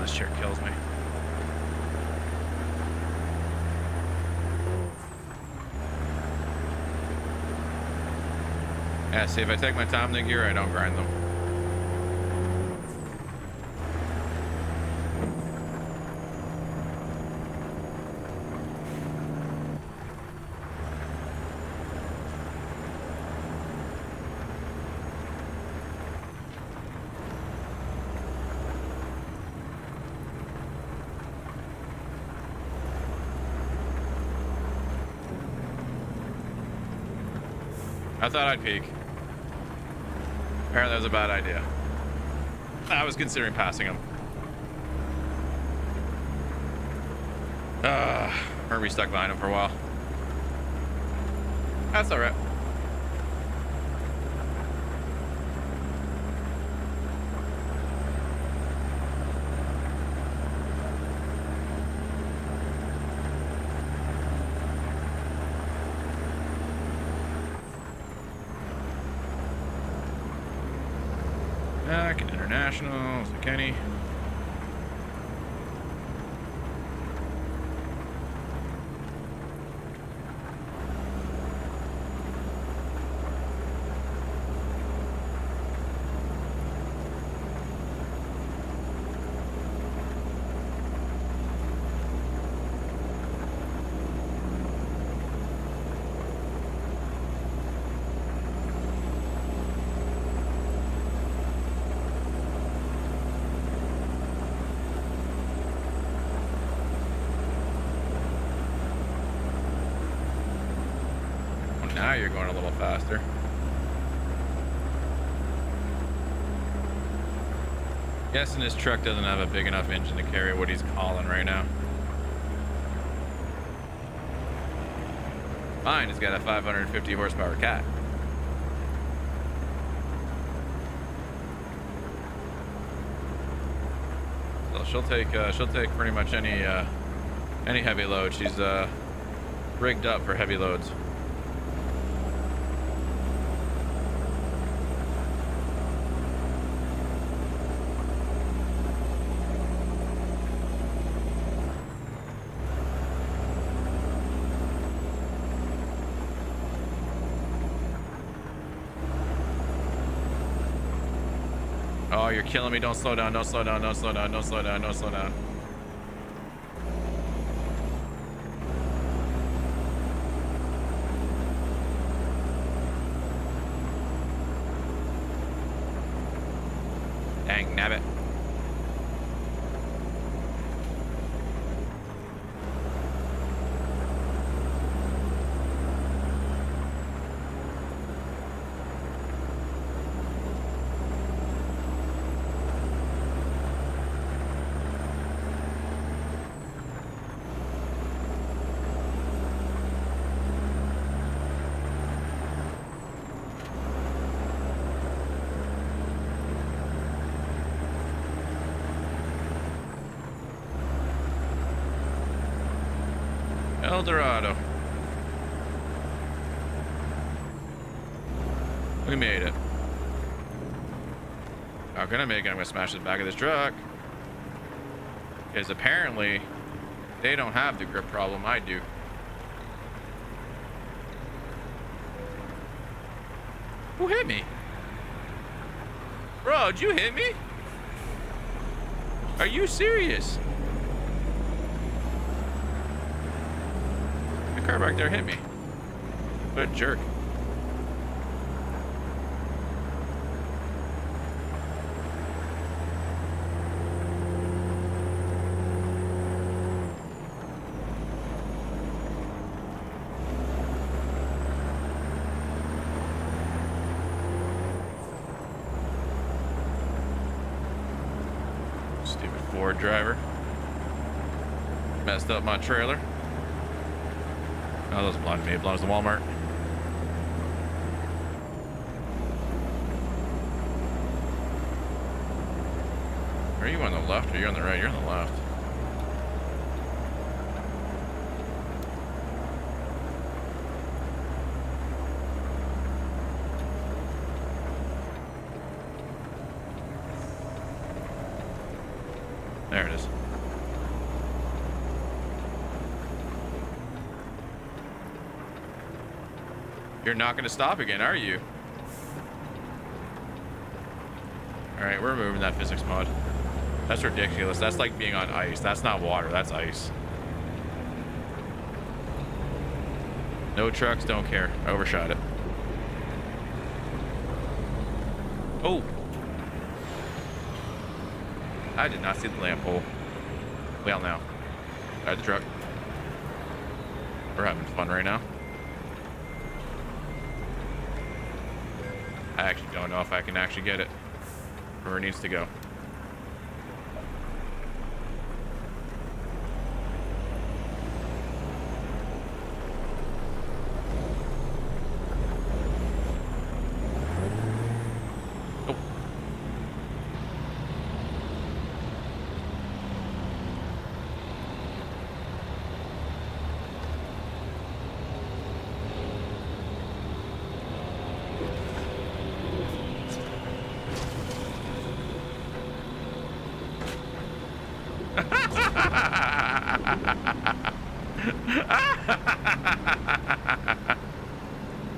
This chair kills me. Yeah, see, if I take my time in the gear, I don't grind them. I thought I'd peek. Apparently that was a bad idea. I was considering passing him. We're gonna be stuck behind him for a while. That's all right. Back in international, Kenny. Now you're going a little faster. Guessing this truck doesn't have a big enough engine to carry what he's hauling right now. Mine has got a 550 horsepower cat. So she'll take pretty much any heavy load. She's rigged up for heavy loads. Oh, you're killing me. Don't slow down. Don't slow down. Don't slow down. Don't slow down. Don't slow down. Dang, nabbit. El Dorado. We made it. How can I make it? I'm gonna smash the back of this truck. Because apparently they don't have the grip problem I do. Who hit me? Bro, did you hit me? Are you serious? The car back there hit me. What a jerk. Stupid Ford driver. Messed up my trailer. Oh, those belong to me. It belongs to Walmart. Are you on the left or you're on the right? You're on the left. There it is. You're not going to stop again, are you? All right, we're removing that physics mod. That's ridiculous. That's like being on ice. That's not water. That's ice. No trucks, don't care. I overshot it. Oh. I did not see the lamp pole. Well, now. Ride the truck. We're having fun right now. I actually don't know if I can actually get it where it needs to go.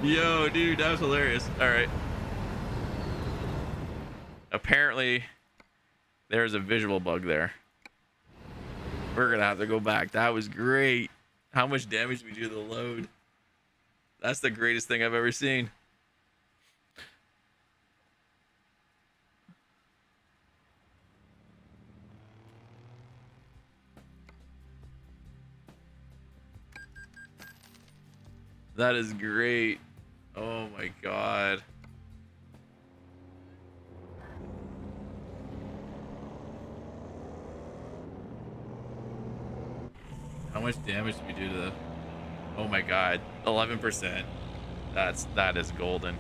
Yo, dude, that was hilarious. All right. Apparently, there's a visual bug there. We're gonna have to go back. That was great. How much damage did we do to the load? That's the greatest thing I've ever seen. That is great. Oh my god. How much damage did we do to the... Oh my god. 11%. That is golden.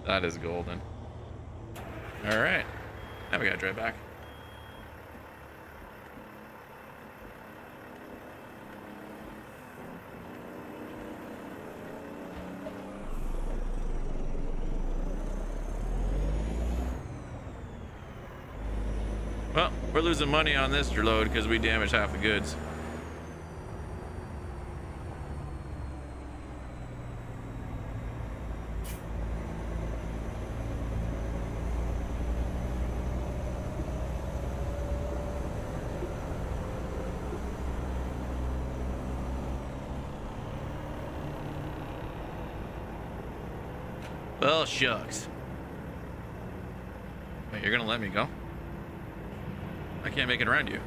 That is golden. Alright. Now we gotta drive back. Well, we're losing money on this load because we damaged half the goods. Well, shucks. Wait, you're gonna let me go? I can't make it around you.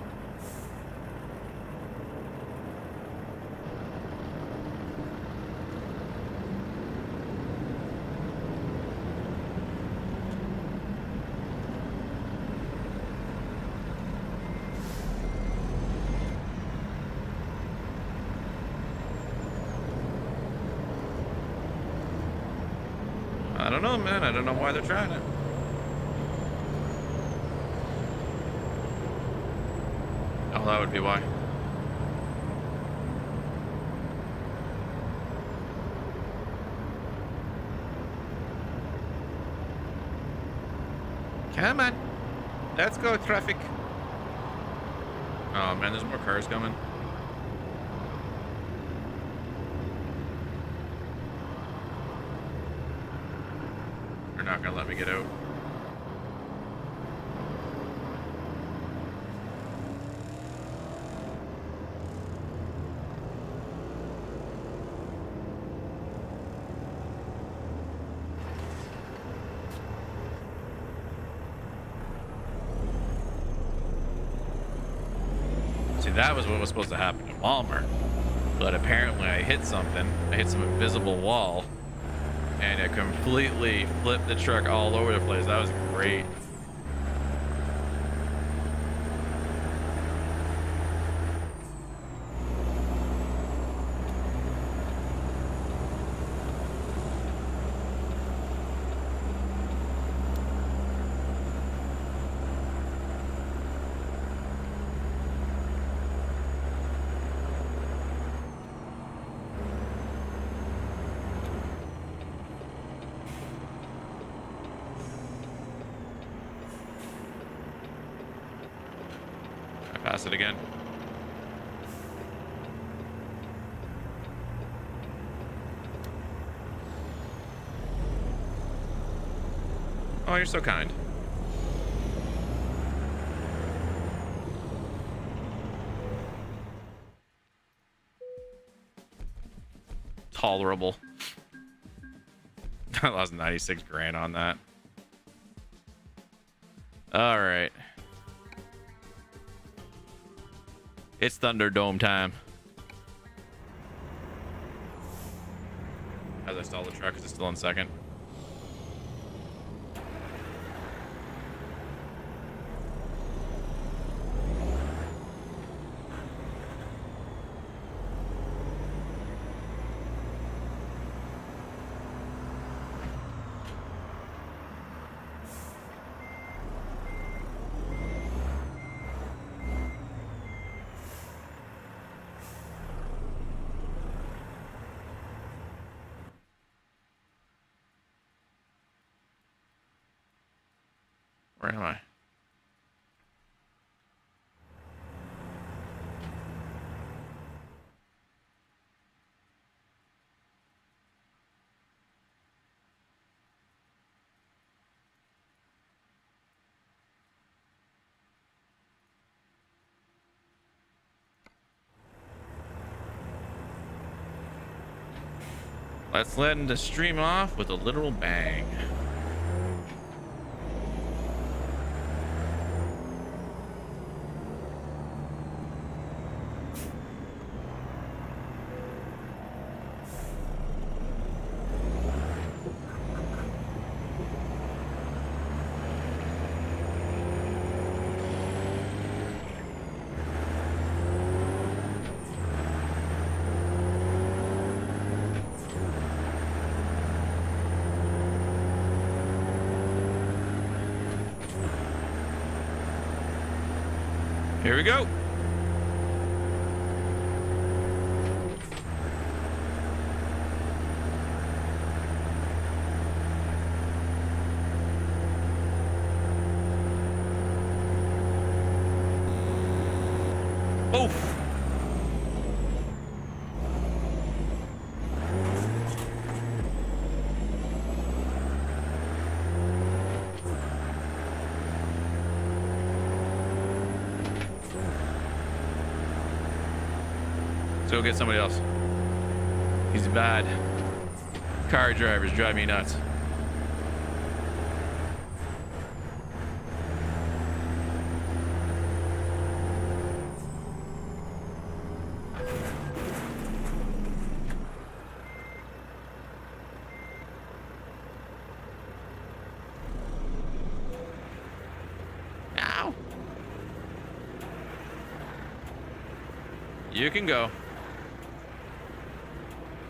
I don't know, man. I don't know why they're trying it. Oh, that would be why. Come on. Let's go, traffic. Oh, man, there's more cars coming. They're not gonna let me get out. See, that was what was supposed to happen in Walmart. But apparently I hit something. I hit some invisible wall. And it completely flipped the truck all over the place. That was great. Pass it again. Oh, you're so kind. Tolerable. I lost 96 grand on that. All right. It's Thunderdome time. As I stall the truck, because it's still in second. Where am I? Let's let the stream off with a literal bang. Here we go. Oof. Go get somebody else. He's bad. Car drivers drive me nuts. You can go.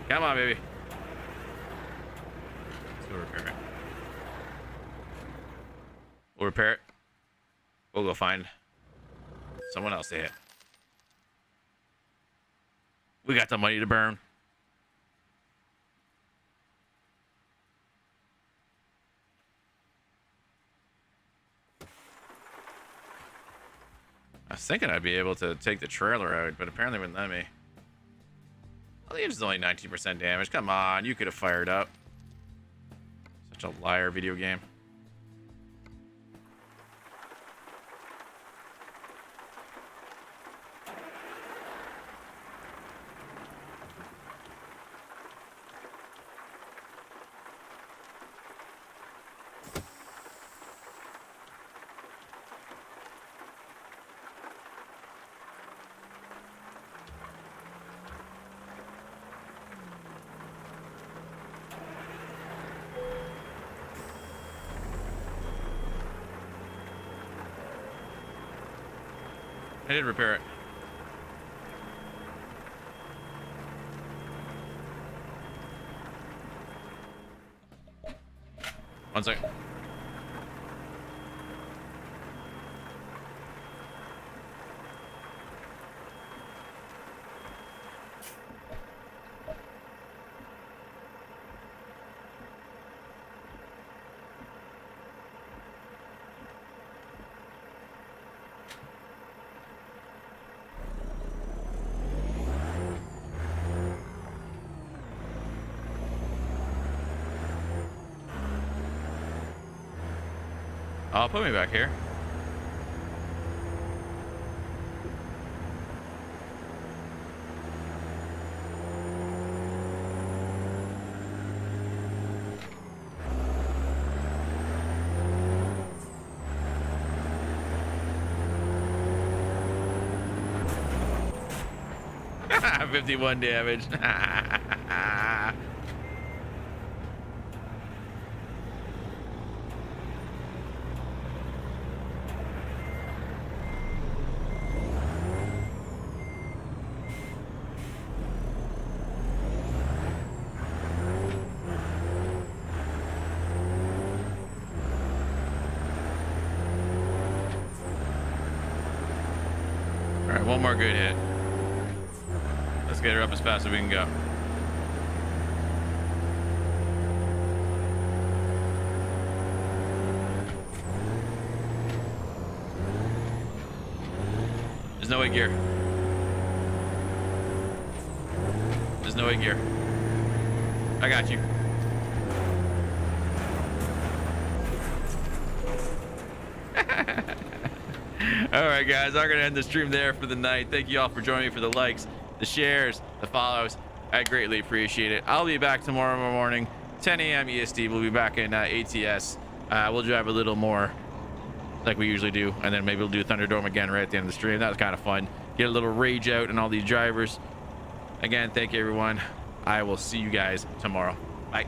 Come on, baby. Let's go repair it. We'll repair it. We'll go find someone else to hit. We got the money to burn. I was thinking I'd be able to take the trailer out, but apparently wouldn't let me. Well, the engine's only 19% damage. Come on, you could have fired up. Such a liar, video game. I did repair it. One second. Oh, put me back here. $51 damage. All right, one more good hit. Let's get her up as fast as we can go. There's no way gear. There's no way gear. I got you. All right, guys, I'm gonna end the stream there for the night. Thank you all for joining me, for the likes, the shares, the follows. I greatly appreciate it. I'll be back tomorrow morning, 10 a.m. EST. We'll be back in ATS. We'll drive a little more like we usually do, and then maybe we'll do Thunderdome again right at the end of the stream. That was kind of fun. Get a little rage out and all these drivers. Again, thank you, everyone. I will see you guys tomorrow. Bye.